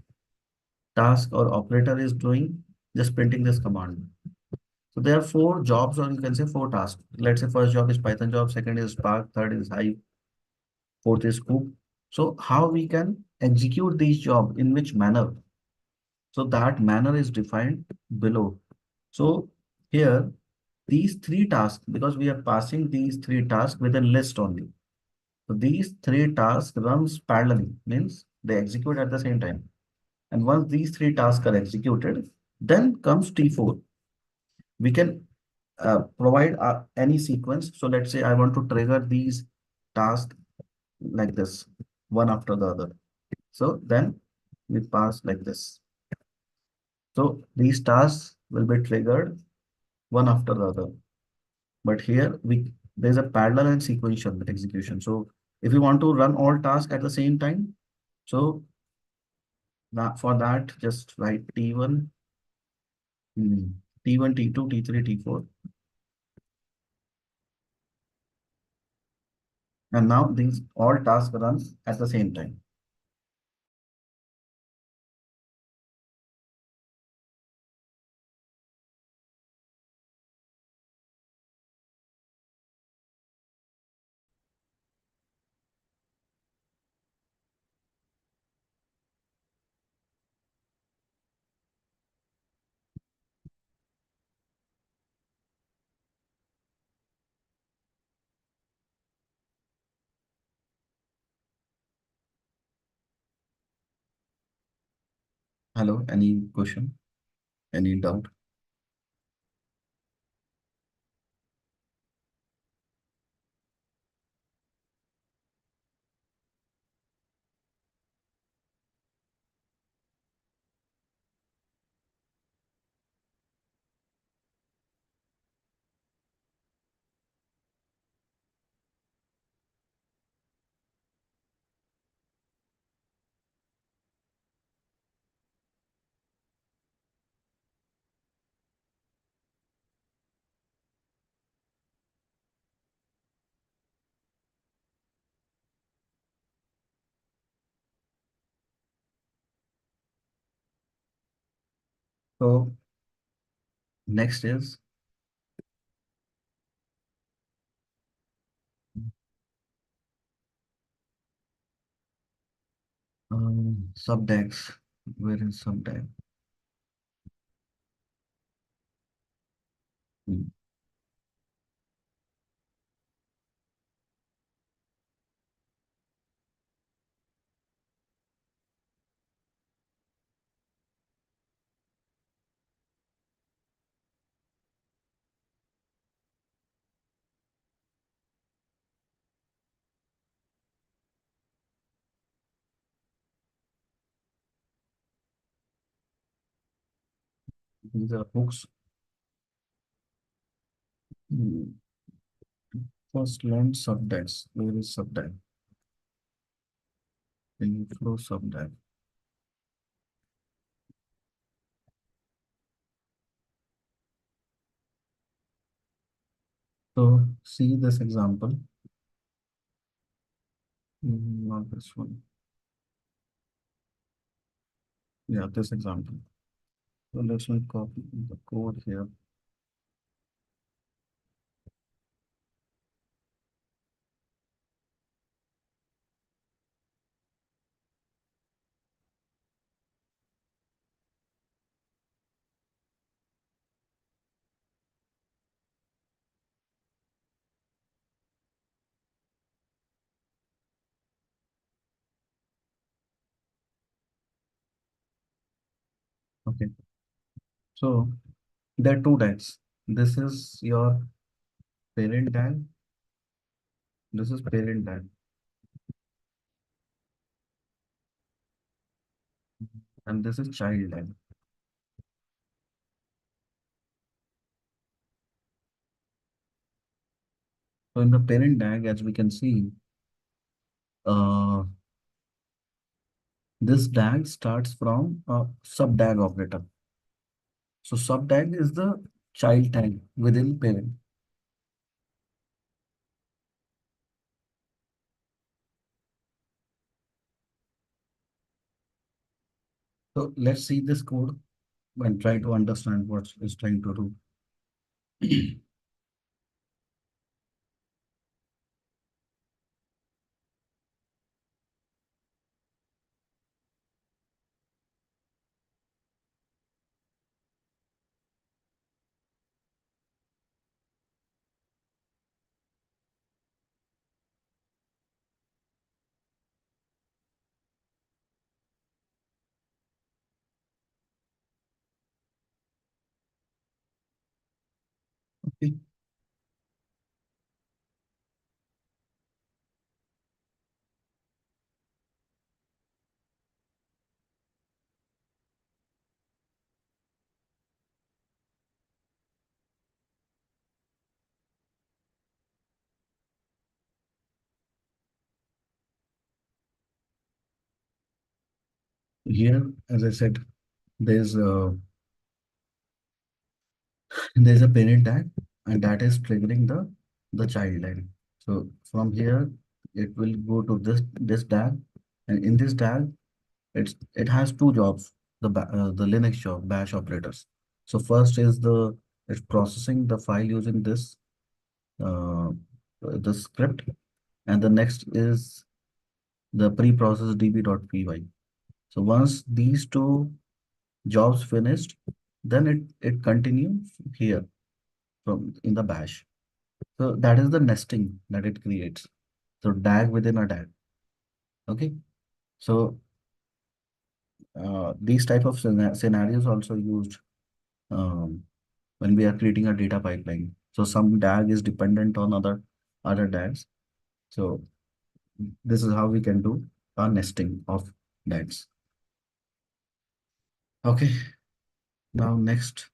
task or operator is doing just printing this command. So there are four jobs, or you can say four tasks. Let's say first job is Python job, second is Spark, third is Hive, fourth is Scoop. So how we can execute these job in which manner? So that manner is defined below. So here, these three tasks, because we are passing these three tasks with a list only. So these three tasks runs parallelly, means they execute at the same time. And once these three tasks are executed, then comes T4. We can provide any sequence. So let's say I want to trigger these tasks like this, one after the other. So then we pass like this. So these tasks will be triggered one after the other. But here there's a parallel and sequential execution. So if you want to run all tasks at the same time, so that for that just write T1, T1, T2, T3, T4. And now these all tasks run at the same time. Hello, any question? Any doubt? So next is subtags. Where is subtag? Hmm. These are hooks. Hmm. First learn subtags. Where is subtag? Inflow subtag. So see this example. Not this one. Yeah, this example. So let's me copy the code here. Okay. So there are two tags. This is your parent tag. This is parent tag. And this is child tag. So in the parent tag, as we can see, uh, this tag starts from a subtag operator. So subtag is the child tag within parent. So let's see this code and try to understand what it's trying to do. Okay. Here, as I said, there's a there's a parent tag, and that is triggering the child line. So from here, it will go to this tag, and in this tag, it has two jobs, the Linux job, bash operators. So first is it's processing the file using uh, the script, and the next is the preprocess db.py. So once these two jobs finished, then it continues here from in the bash. So that is the nesting that it creates. So DAG within a DAG. Okay. So These type of scenarios also used um, when we are creating a data pipeline. So some DAG is dependent on other DAGs. So this is how we can do a nesting of DAGs. Okay, now next,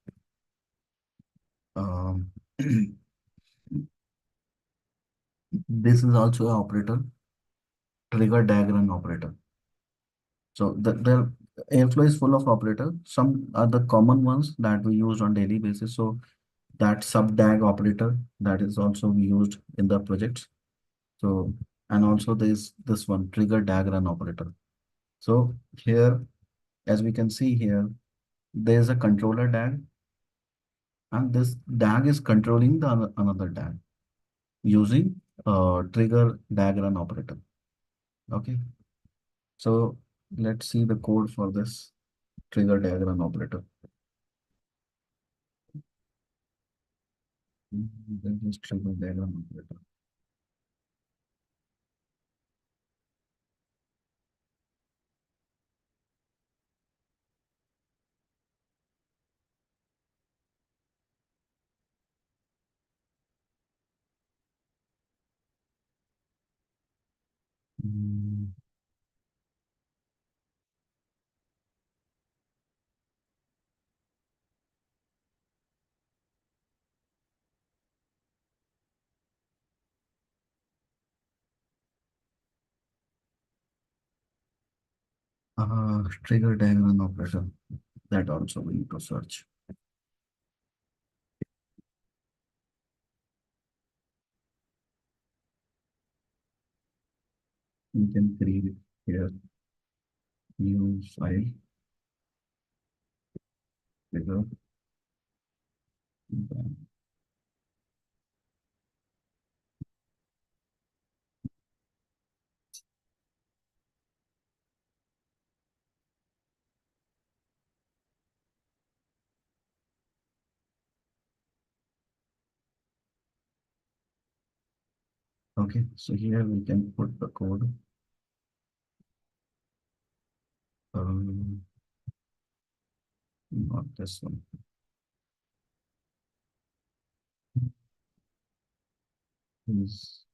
um, this is also an operator, trigger DAG run operator. So the Airflow is full of operators. Some are the common ones that we use on daily basis. So that sub DAG operator that is also used in the projects. So and also this one trigger DAG run operator. So here, as we can see here, there is a controller DAG, and this DAG is controlling the another DAG using trigger DAG run operator. Okay, so let's see the code for this trigger DAG run operator. Then just trigger DAG run operator. Mm, Trigger DAG run operator. That also we need to search. We can create here new file trigger. Okay, so here we can put the code. Um, Not this one. Is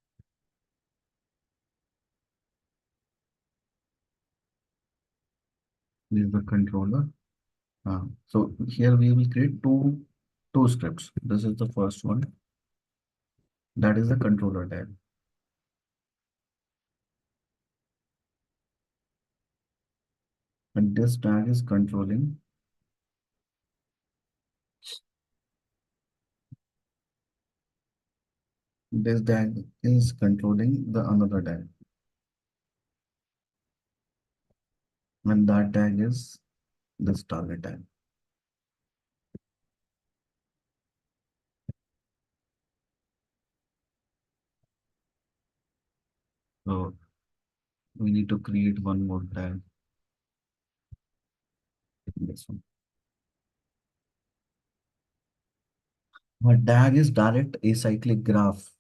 is the controller. So here we will create two scripts. This is the first one. That is the controller tag. And this tag is controlling. This tag is controlling the another tag. And that tag is this target tag. So we need to create one more tag. This one. A tag is direct acyclic graph.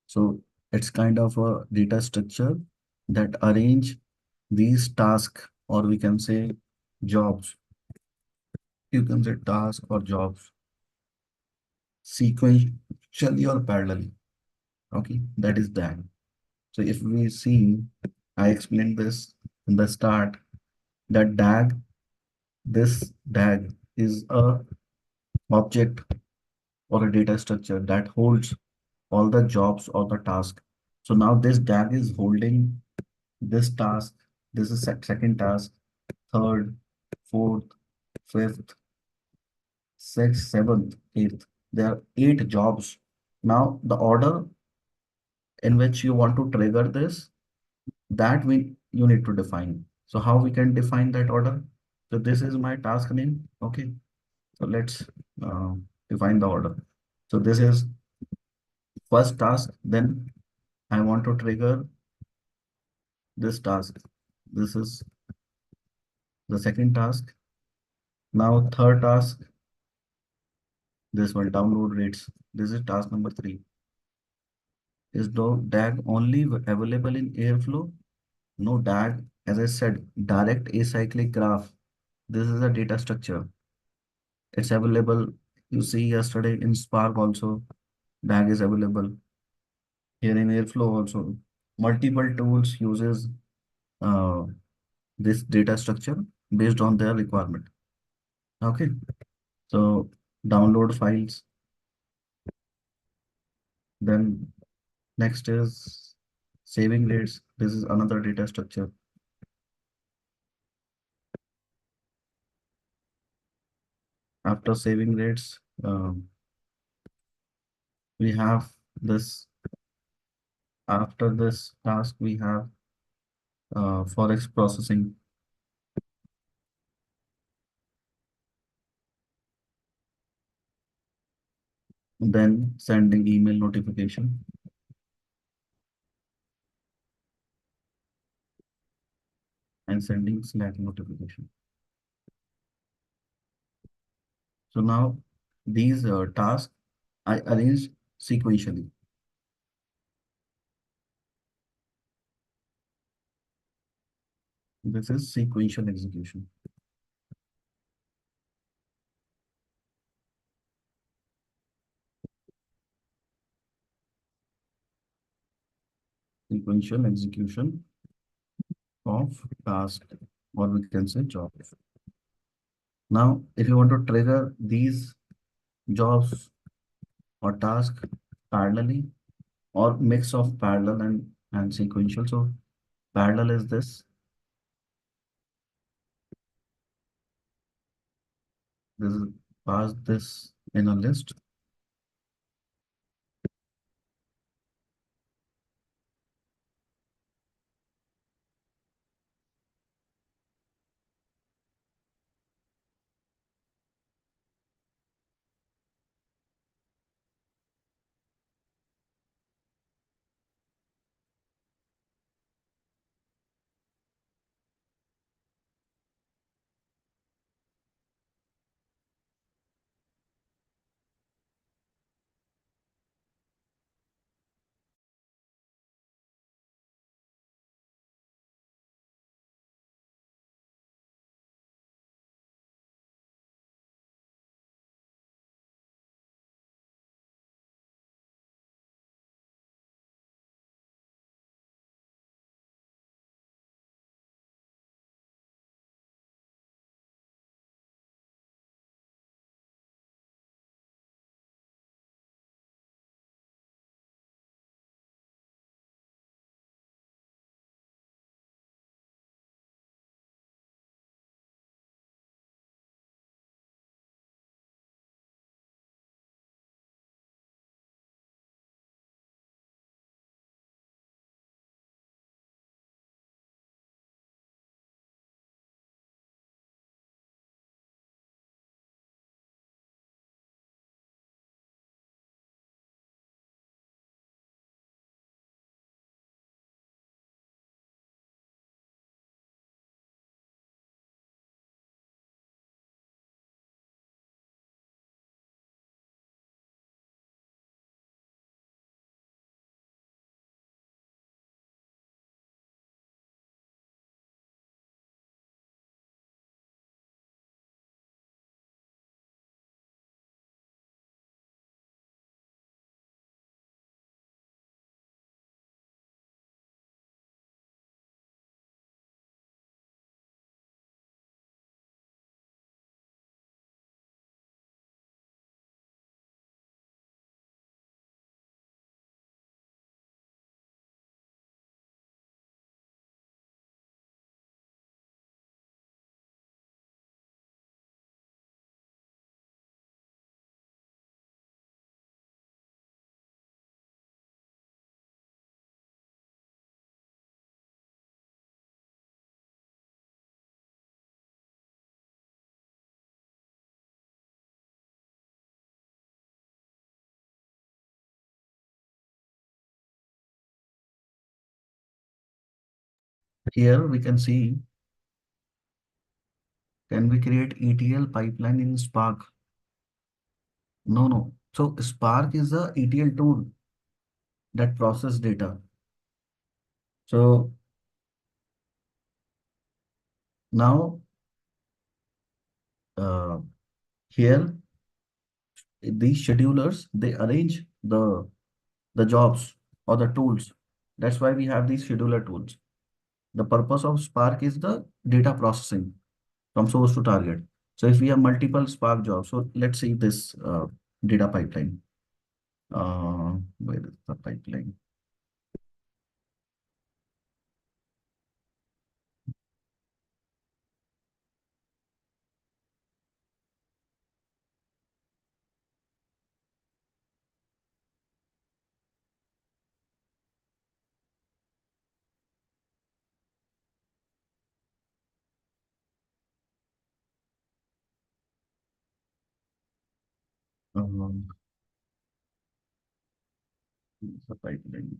So it's kind of a data structure that arrange these tasks, or we can say jobs. You can say task or jobs sequentially or parallelly. Okay, that is that. So if we see, I explained this in the start, that DAG, this DAG is a object or a data structure that holds all the jobs or the task. So now this DAG is holding this task. This is second task, third, fourth, fifth, sixth, seventh, eighth. There are 8 jobs. Now the order in which you want to trigger this, that you need to define. So how we can define that order? So this is my task name. Okay. So let's uh, define the order. So this is first task. Then I want to trigger this task. This is the second task. Now third task, this one download rates. This is task number 3. Is DAG only available in Airflow? No, DAG As I said, direct acyclic graph. This is a data structure. It's available. You see yesterday in Spark also, DAG is available. Here in Airflow also, multiple tools uses uh, this data structure based on their requirement. Okay, so download files. Then next is saving rates. This is another data structure. After saving rates, we have this. After this task, we have forex processing. Then sending email notification and sending Slack notification. So now these tasks I arranged sequentially. This is sequential execution. Sequential execution of task, or we can say job. Now, if you want to trigger these jobs or task parallelly or mix of parallel and sequential. So parallel is this. This is pass this in a list. Here we can see, can we create ETL pipeline in Spark? No, no. So Spark is a ETL tool that process data. So Now, uh, here, these schedulers, they arrange the jobs or the tools. That's why we have these scheduler tools. The purpose of Spark is the data processing from source to target. So if we have multiple Spark jobs, so let's see this data pipeline. Where is the pipeline? Um, the pipeline.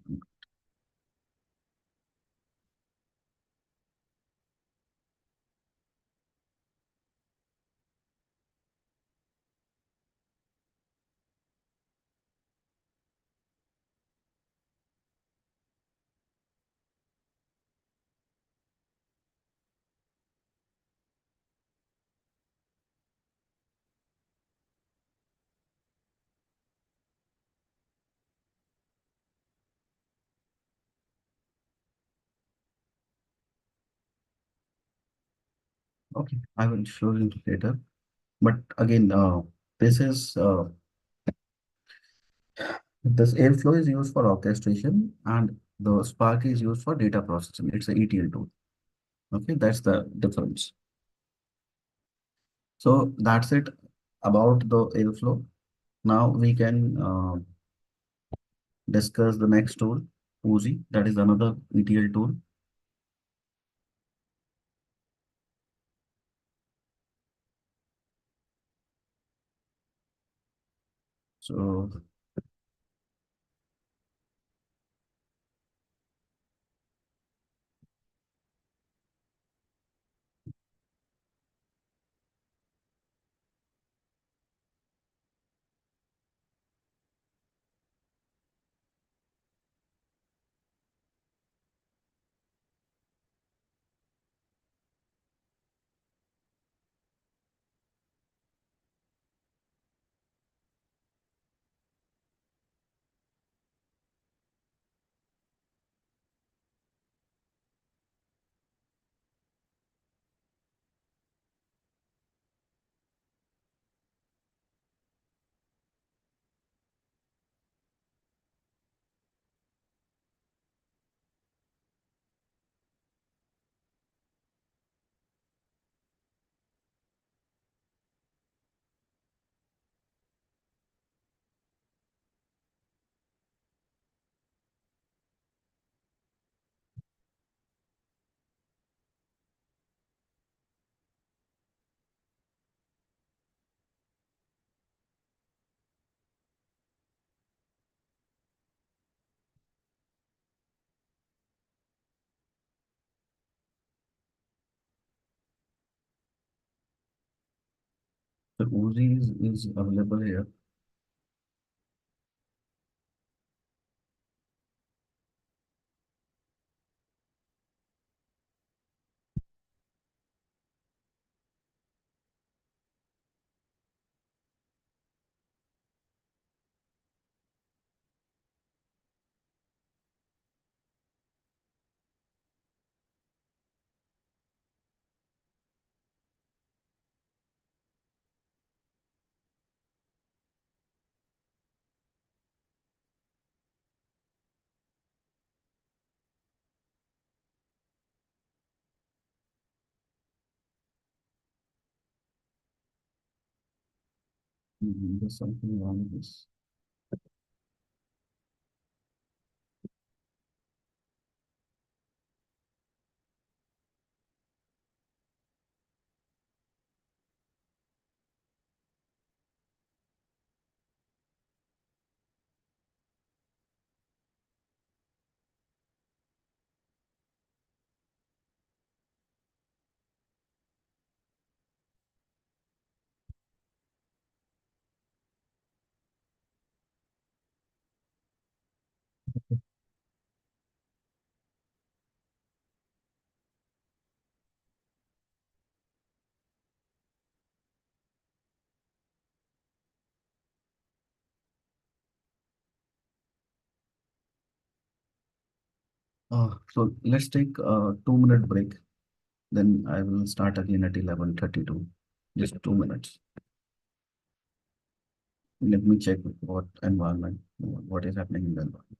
Okay, I will show you later. But again, this Airflow is used for orchestration and the Spark is used for data processing. It's a ETL tool. Okay, that's the difference. So that's it about the Airflow. Now we can discuss the next tool, Oozie. That is another ETL tool. So the Oozie is available here. There's something wrong with this. So let's take a 2 minute break. Then I will start again at 11:32. Just 2 minutes. Let me check what environment, what is happening in the environment.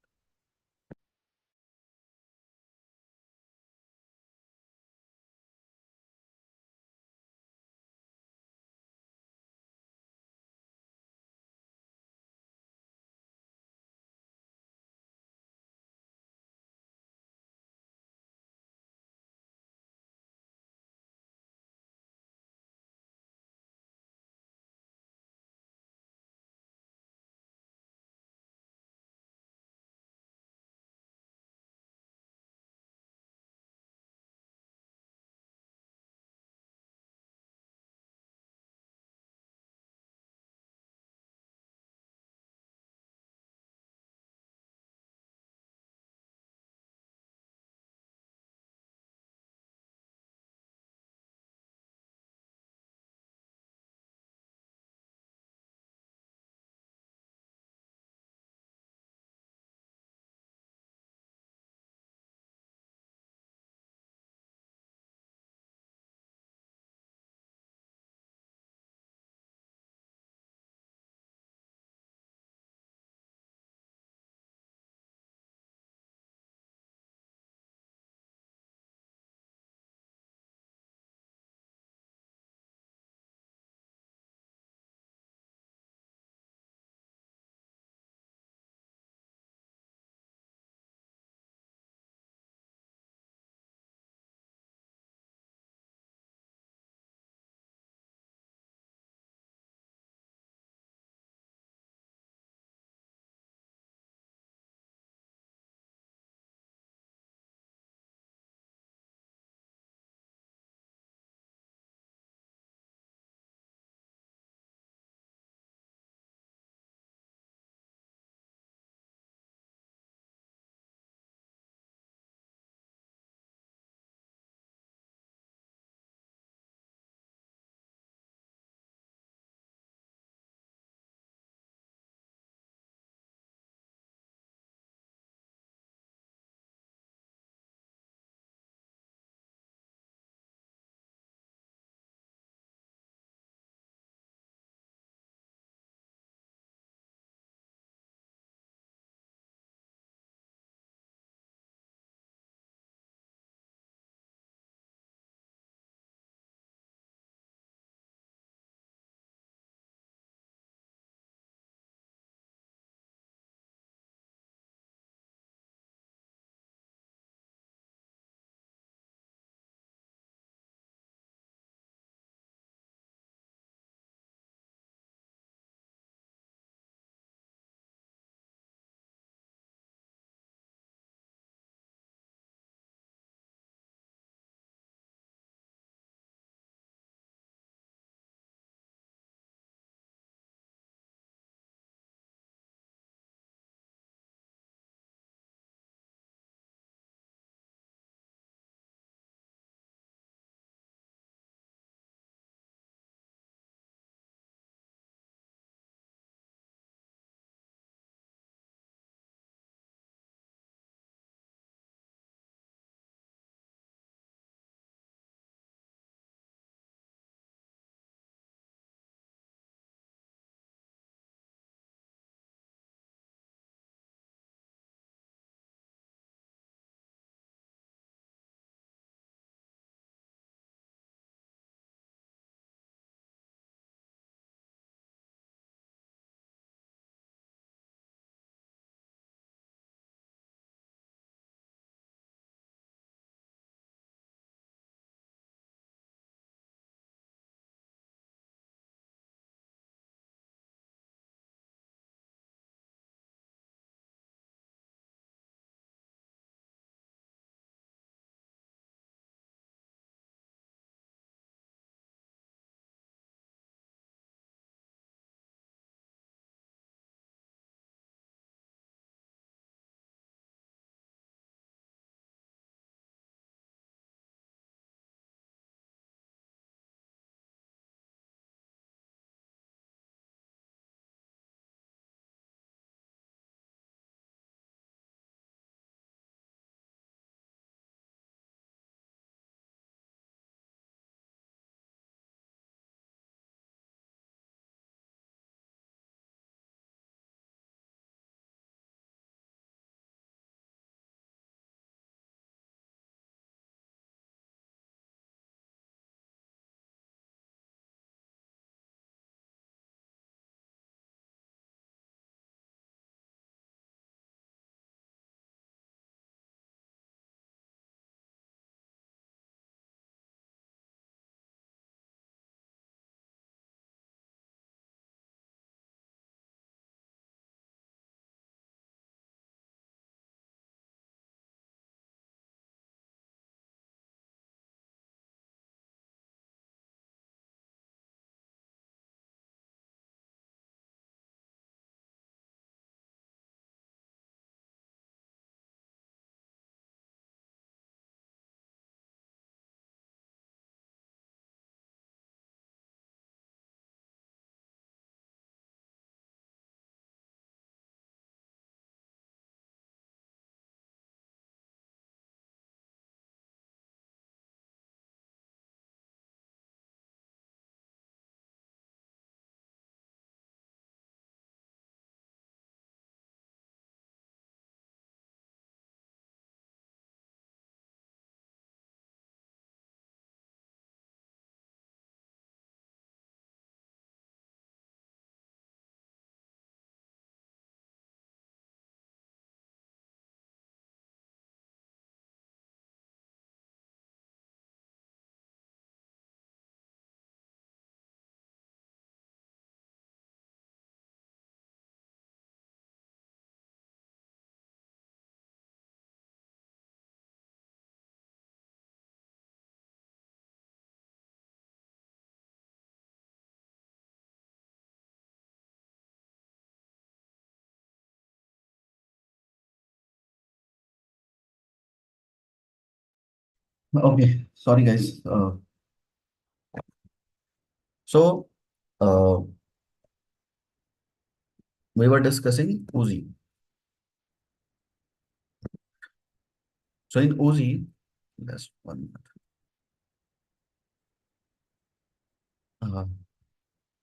Okay, sorry guys. So uh, we were discussing Uzi. So in Uzi, just 1 minute. Uh,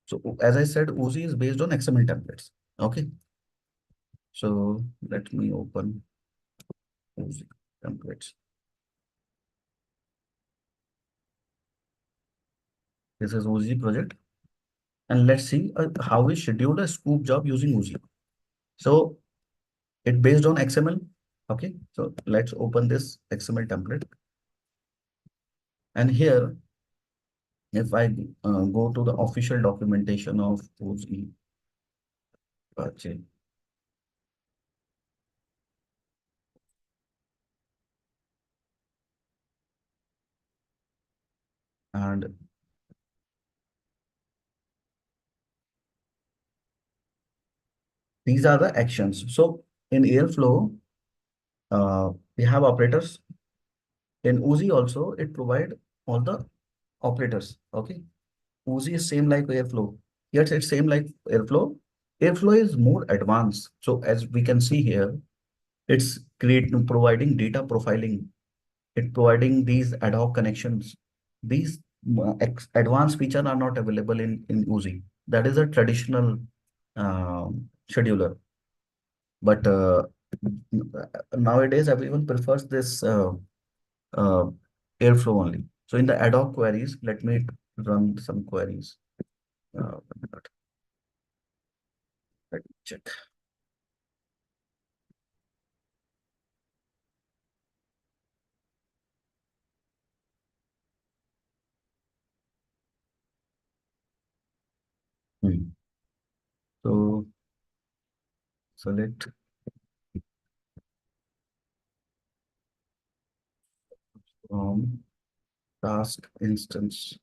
so as I said, Uzi is based on XML templates. Okay, so let me open Uzi templates. This is Uzi project, and let's see how we schedule a scoop job using Uzi. So it based on XML. Okay, so let's open this XML template, and here if I go to the official documentation of Uzi Apache, and these are the actions. So in Airflow, we have operators. In Uzi also, it provide all the operators. Okay, Uzi is same like Airflow. Yes, it's same like Airflow. Airflow is more advanced. So as we can see here, it's providing data profiling. It providing these ad hoc connections. These advanced features are not available in Uzi. That is a traditional scheduler. But nowadays, everyone prefers this uh, Airflow only. So in the ad hoc queries, let me run some queries. Uh, let me check. Hmm. So select from task instance.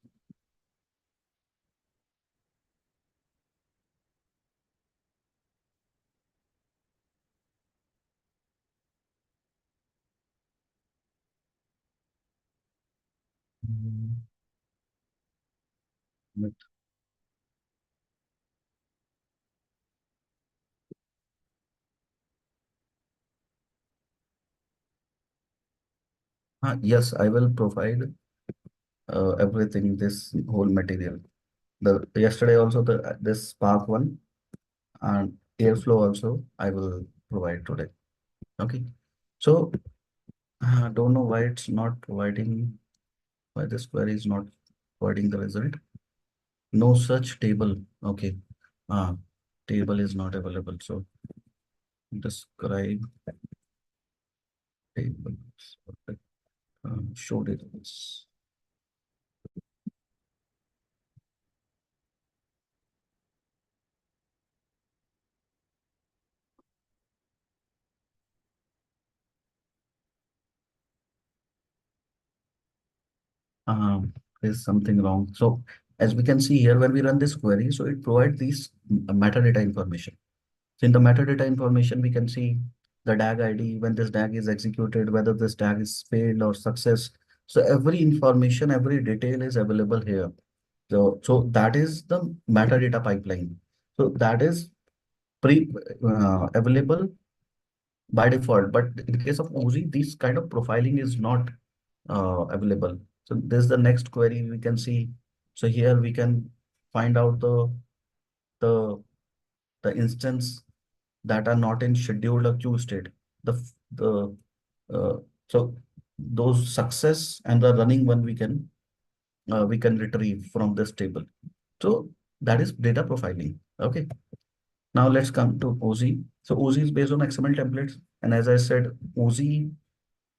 Hmm. Yes, I will provide everything, this whole material. The yesterday also the this Spark one and Airflow also I will provide today. Okay. So don't know why it's not providing, why this query is not providing the result. No such table. Okay. Uh, Table is not available. So describe tables. Okay. Show tables. There's something wrong. So as we can see here, when we run this query, so it provides these metadata information. So in the metadata information, we can see the DAG ID, when this DAG is executed, whether this DAG is failed or success. So every information, every detail is available here. So that is the metadata pipeline. So that is pre available by default. But in case of Uzi, this kind of profiling is not available. So this is the next query we can see. So here we can find out the the instance that are not in scheduled or queue state. The uh, so those success and the running one we can retrieve from this table. So that is data profiling. Okay. Now let's come to OZ. So OZ is based on XML templates, and as I said, OZ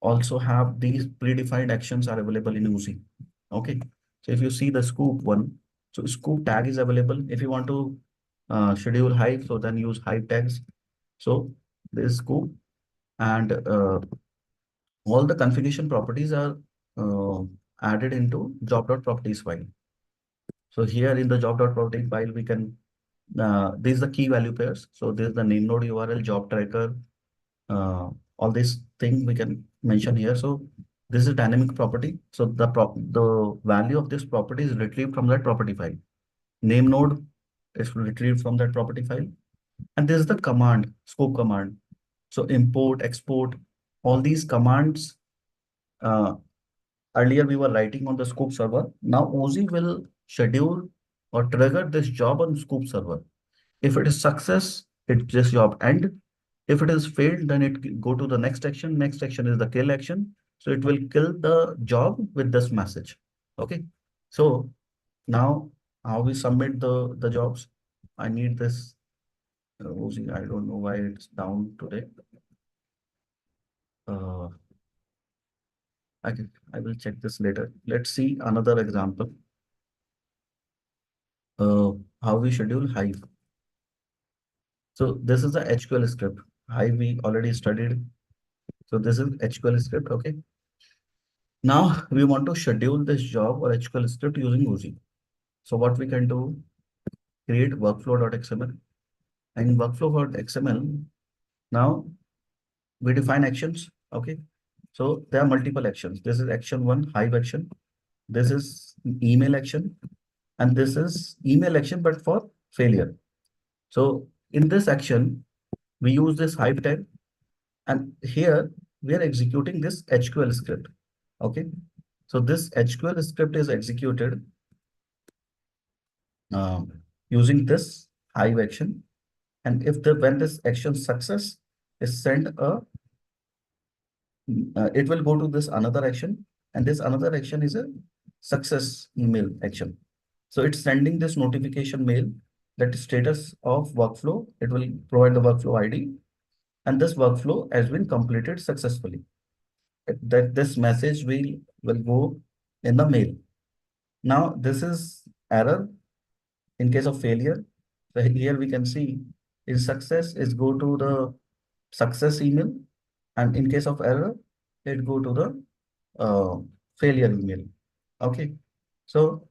also have these predefined actions are available in OZ. Okay. So if you see the scoop one, so scoop tag is available. If you want to schedule Hive, so then use Hive tags. So this scoop and all the configuration properties are uh, added into job.properties file. So here in the job.property file, we can, this is the key value pairs. So this is the name node URL, job tracker, all these things we can mention here. So This is dynamic property. So the value of this property is retrieved from that property file. Name node is retrieved from that property file. And this is the command, scope command. So import, export, all these commands, uh, earlier we were writing on the scope server. Now OZ will schedule or trigger this job on scope server. If it is success, it this job end. If it is failed, then it go to the next action. Next action is the kill action. So it will kill the job with this message. Okay. So now how we submit the jobs? I need this. OZ, I don't know why it's down today. Uh, I will check this later. Let's see another example. Uh, how we schedule Hive. So this is a HQL script. Hive we already studied. So this is HQL script. Okay. Now we want to schedule this job or HQL script using OZ. So what we can do, create workflow.xml. And in workflow.xml, now we define actions. Okay. So there are multiple actions. This is action one, Hive action. This is email action. And this is email action, but for failure. So in this action, we use this Hive tag. And here we are executing this HQL script. Okay. So this HQL script is executed using this Hive action. And if the when this action success is sent it will go to this another action, and this another action is a success email action. So it's sending this notification mail that status of workflow. It will provide the workflow ID, and this workflow has been completed successfully. That this message will go in the mail. Now this is error in case of failure. So here we can see in success is go to the success email, and in case of error, it go to the failure email. Okay, so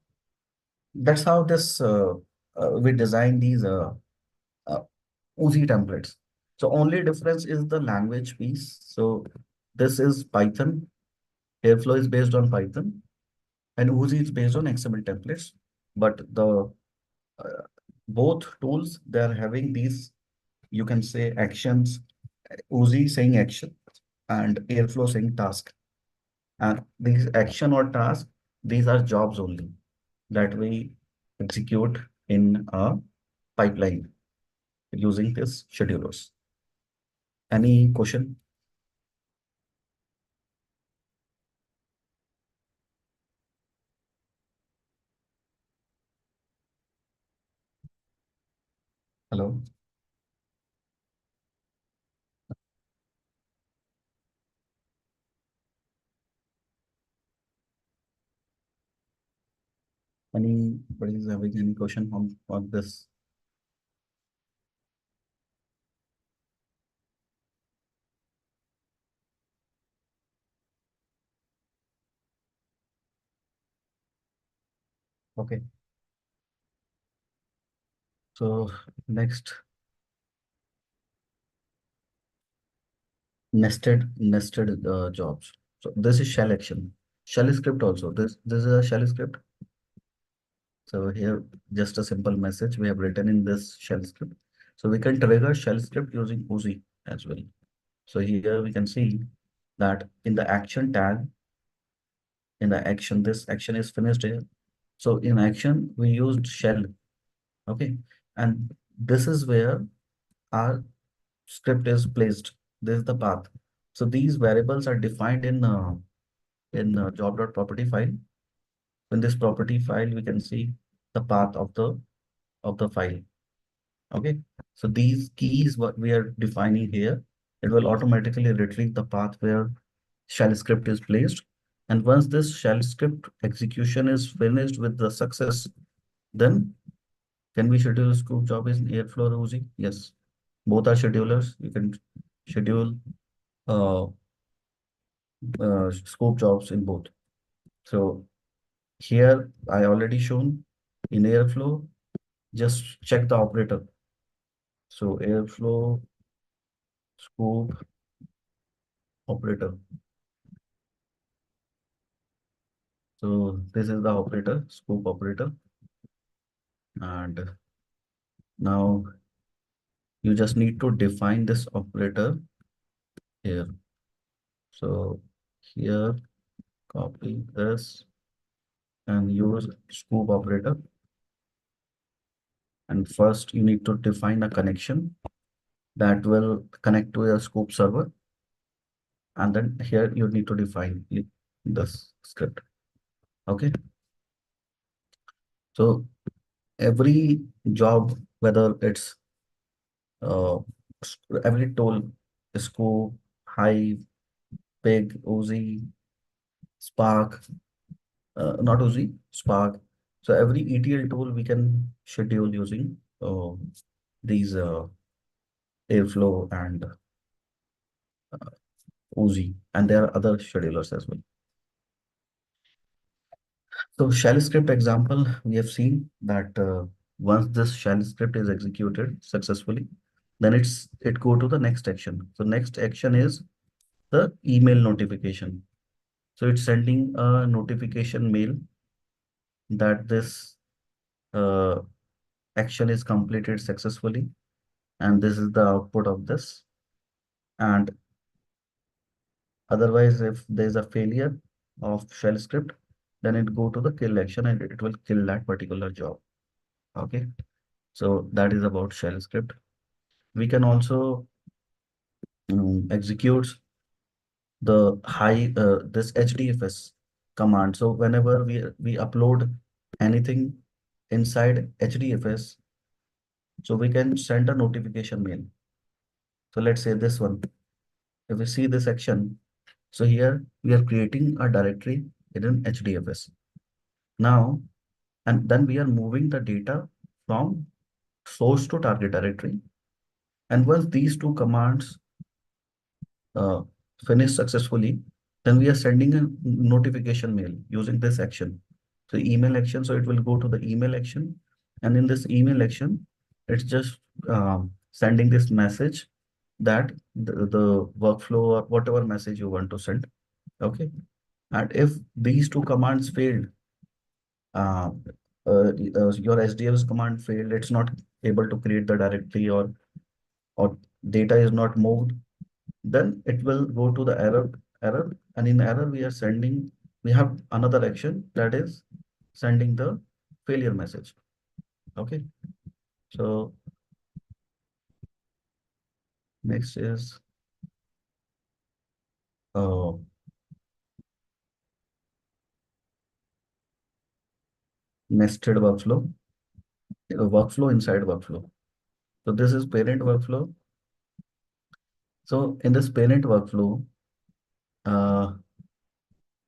that's how this we design these uh, OZ templates. So only difference is the language piece. So this is Python. Airflow is based on Python, and OZ is based on XML templates. But the both tools, they are having these, you can say, actions. OZ saying action and Airflow saying task. And these action or task, these are jobs only that we execute in a pipeline using this schedulers. Any question? Hello? Anybody is having any question on this? Okay. So next, nested jobs. So this is shell action. Shell script also. This is a shell script. So here, just a simple message we have written in this shell script. So we can trigger shell script using OZ as well. So here we can see that in the action tag, in the action, this action is finished here. So in action, we used shell. Okay. And this is where our script is placed. This is the path. So these variables are defined in job.property file. In this property file, we can see the path of the file. Okay. So these keys, what we are defining here, it will automatically retrieve the path where shell script is placed. And once this shell script execution is finished with the success, then can we schedule a scope job in Airflow or OZ? Yes. Both are schedulers. You can schedule uh, scope jobs in both. So here I already shown in Airflow, just check the operator. So Airflow scope operator. So this is the operator, scoop operator. And now you just need to define this operator here. So here, copy this and use scoop operator. And first you need to define a connection that will connect to your scoop server. And then here you need to define this script. Okay. So every job, whether it's uh, every tool, scoop, hive, pig, Uzi, Spark, not Uzi, Spark. So every ETL tool we can schedule using these Airflow and Uzi, and there are other schedulers as well. So shell script example, we have seen that once this shell script is executed successfully, then it go to the next action. So next action is the email notification. So it's sending a notification mail that this uh, action is completed successfully, and this is the output of this. And otherwise, if there's a failure of shell script, then it go to the kill action and it will kill that particular job. Okay, so that is about shell script. We can also execute the high this HDFS command. So whenever we upload anything inside HDFS, so we can send a notification mail. So let's say this one. If we see this action, so here we are creating a directory in HDFS. Now, and then we are moving the data from source to target directory. And once these two commands uh, finish successfully, then we are sending a notification mail using this action. So email action, so it will go to the email action. And in this email action, it's just sending this message that the workflow or whatever message you want to send. Okay. And if these two commands failed, uh, your SDF's command failed, it's not able to create the directory or data is not moved, then it will go to the error. And in error, we have another action that is sending the failure message. Okay. So next is uh, nested workflow inside workflow. So this is parent workflow. So in this parent workflow, uh,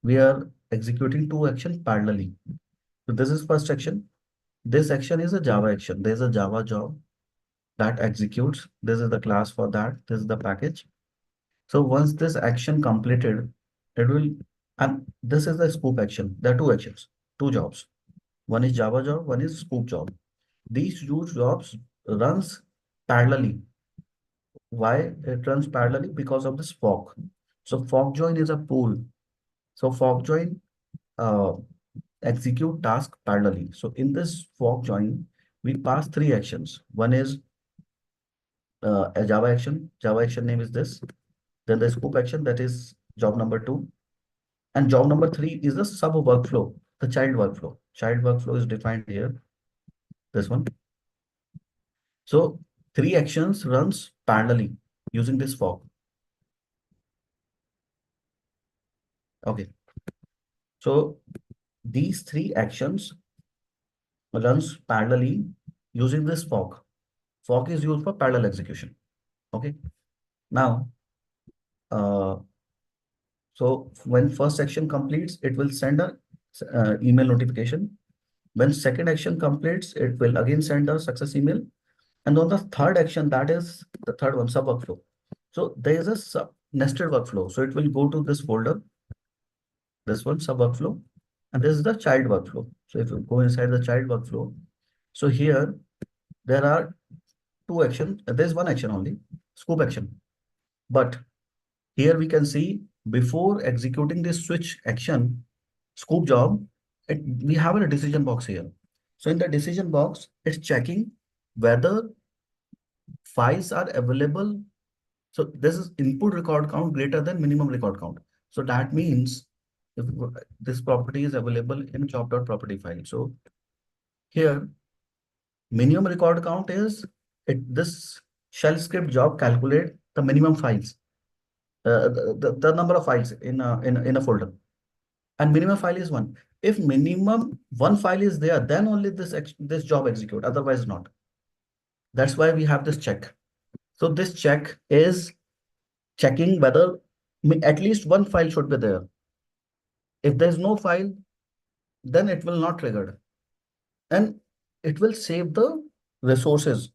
we are executing two actions parallelly. So this is first action. This action is a Java action. There's a Java job that executes. This is the class for that. This is the package. So once this action completed, it will, and this is the scoop action. There are two actions, two jobs. One is Java job, one is scoop job. These two jobs runs parallelly. Why it runs parallelly? Because of this fork. So fork join is a pool. So fork join uh, execute task parallelly. So in this fork join, we pass three actions. One is a Java action. Java action name is this. Then the scoop action, that is job number 2. And job number 3 is the sub workflow, the child workflow. Child workflow is defined here, this one. So three actions runs parallelly using this fork. Okay. So these three actions runs parallelly using this fork. Fork is used for parallel execution. Okay. Now, uh, so when first action completes, it will send a email notification. When second action completes, it will again send a success email. And on the third action, that is the third one, sub workflow. So there is a nested workflow. So it will go to this folder, this one, sub workflow, and this is the child workflow. So if you go inside the child workflow, so here there are two actions. There's one action only, scoop action. But here we can see before executing this switch action, Scoop job, we have a decision box here. So in the decision box, it's checking whether files are available. So this is input record count greater than minimum record count. So that means if this property is available in job.property file. So here minimum record count is this shell script job calculate the minimum files, the number of files in a folder, and minimum file is one. If minimum one file is there, then only this job execute, otherwise not. That's why we have this check. So this check is checking whether at least one file should be there. If there's no file, then it will not trigger, and it will save the resources.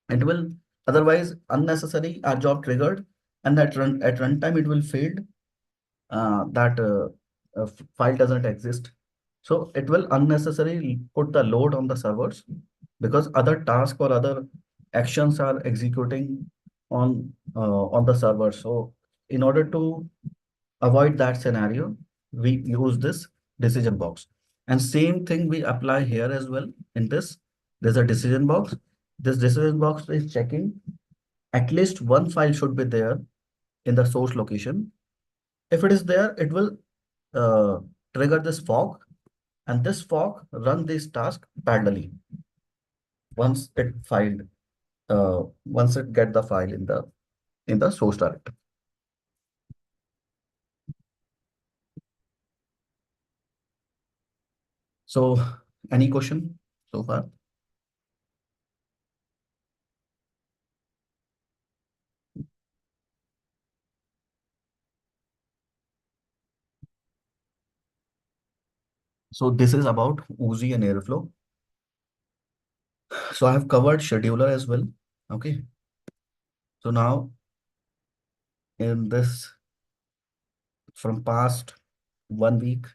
It will otherwise unnecessary our job triggered, and at runtime it will failed that file doesn't exist. So it will unnecessarily put the load on the servers because other tasks or other actions are executing on the server. So in order to avoid that scenario, we use this decision box. And same thing we apply here as well. In this, there's a decision box. This decision box is checking at least one file should be there in the source location. If it is there, it will uh, trigger this fork, and this fork run this task parallelly once it filed, once it get the file in the source directory. So any question so far? So this is about Oozie and Airflow. So I have covered scheduler as well. Okay. So now in this, from past 1 week,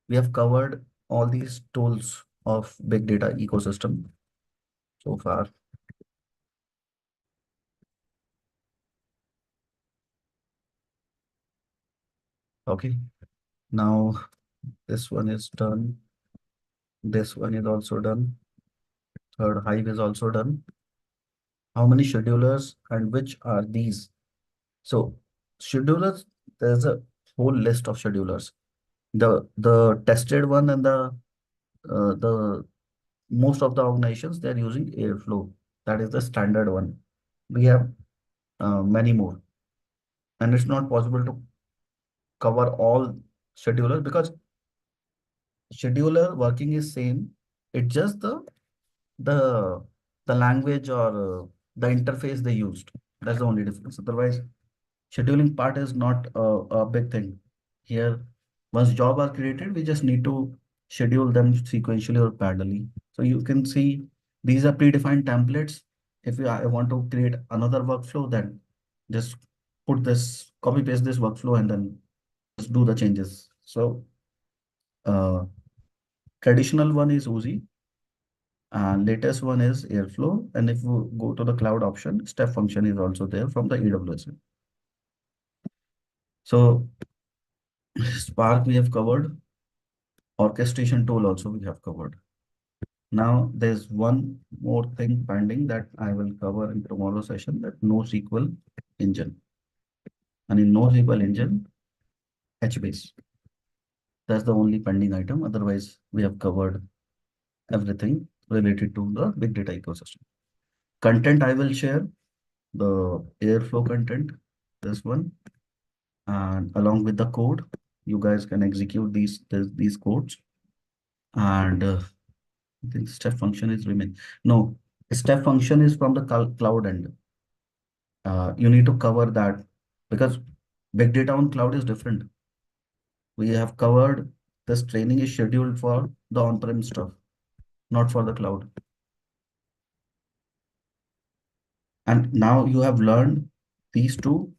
we have covered all these tools of big data ecosystem so far. Okay. Now this one is done. This one is also done. Third Hive is also done. How many schedulers and which are these? So schedulers, there's a whole list of schedulers. The tested one and the most of the organizations they're using Airflow. That is the standard one. We have many more, and it's not possible to cover all schedulers because scheduler working is same. It's just the the language or the interface they used. That's the only difference. Otherwise, scheduling part is not a big thing. Here, once job are created, we just need to schedule them sequentially or parallelly. So you can see these are predefined templates. If I want to create another workflow, then just put this, copy paste this workflow and then just do the changes. So uh, traditional one is Oozie, and latest one is Airflow. And if you go to the cloud option, step function is also there from the AWS. So Spark we have covered, orchestration tool also we have covered. Now there's one more thing pending that I will cover in tomorrow's session, that NoSQL engine. And in NoSQL engine, HBase. That's the only pending item. Otherwise, we have covered everything related to the big data ecosystem. Content I will share, the Airflow content, this one, and along with the code, you guys can execute these codes. And I think step function is remain. No, step function is from the cloud end. You need to cover that because big data on cloud is different. We have covered this training is scheduled for the on-prem stuff, not for the cloud. And now you have learned these two,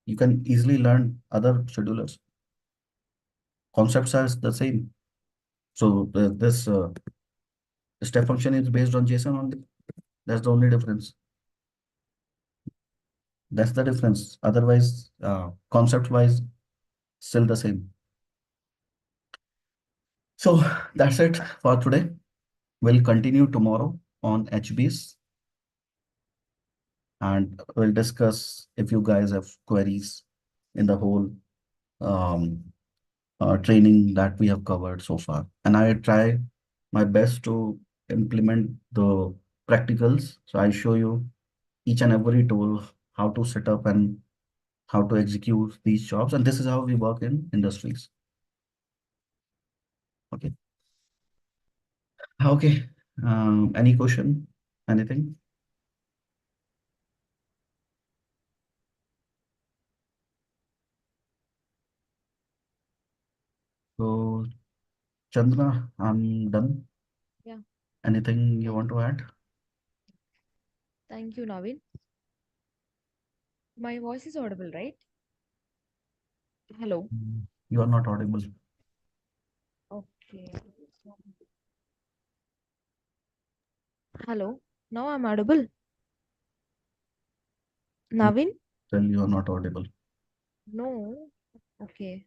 you can easily learn other schedulers. Concepts are the same. So this step function is based on JSON only. That's the only difference. That's the difference. Otherwise, concept wise, still the same. So that's it for today. We'll continue tomorrow on HBs and we'll discuss if you guys have queries in the whole um, training that we have covered so far. And I try my best to implement the practicals. So I show you each and every tool, how to set up and how to execute these jobs. And this is how we work in industries. Okay. Okay. Any question? Anything? So, Chandra, I'm done. Yeah, Anything you thank want to add? thank you, Naveen. My voice is audible, right? Hello. You are not audible. Okay. Hello. Now I'm audible. Naveen? Still, you are not audible. No. Okay.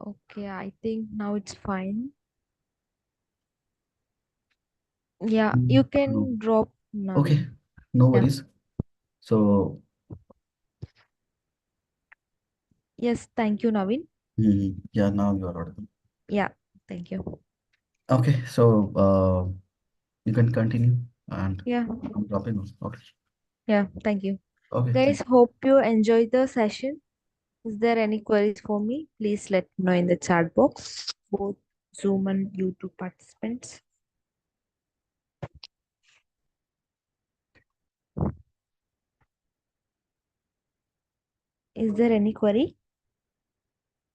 Okay, I think now it's fine. Yeah, you No. can drop Okay, Naveen. no Yeah. worries. So, Yes, thank you, Naveen. yeah, now you are audible. Yeah, thank you. Okay, so you can continue and Yeah, I'm dropping off. Okay, yeah, thank you. okay, thank Guys, hope you enjoyed the session. Is there any queries for me? Please let me know in the chat box, both Zoom and YouTube participants. Is there any query?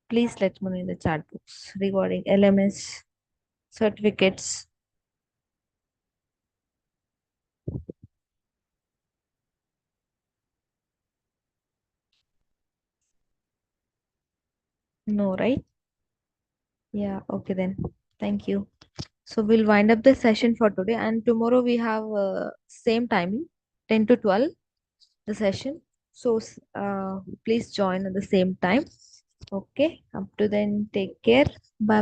Please let me know in the chat box regarding LMS certificates. No, right? Yeah, okay then. Thank you. So we'll wind up the session for today, and tomorrow we have same timing, 10 to 12, the session. So please join at the same time. Okay. Up to then, take care. Bye.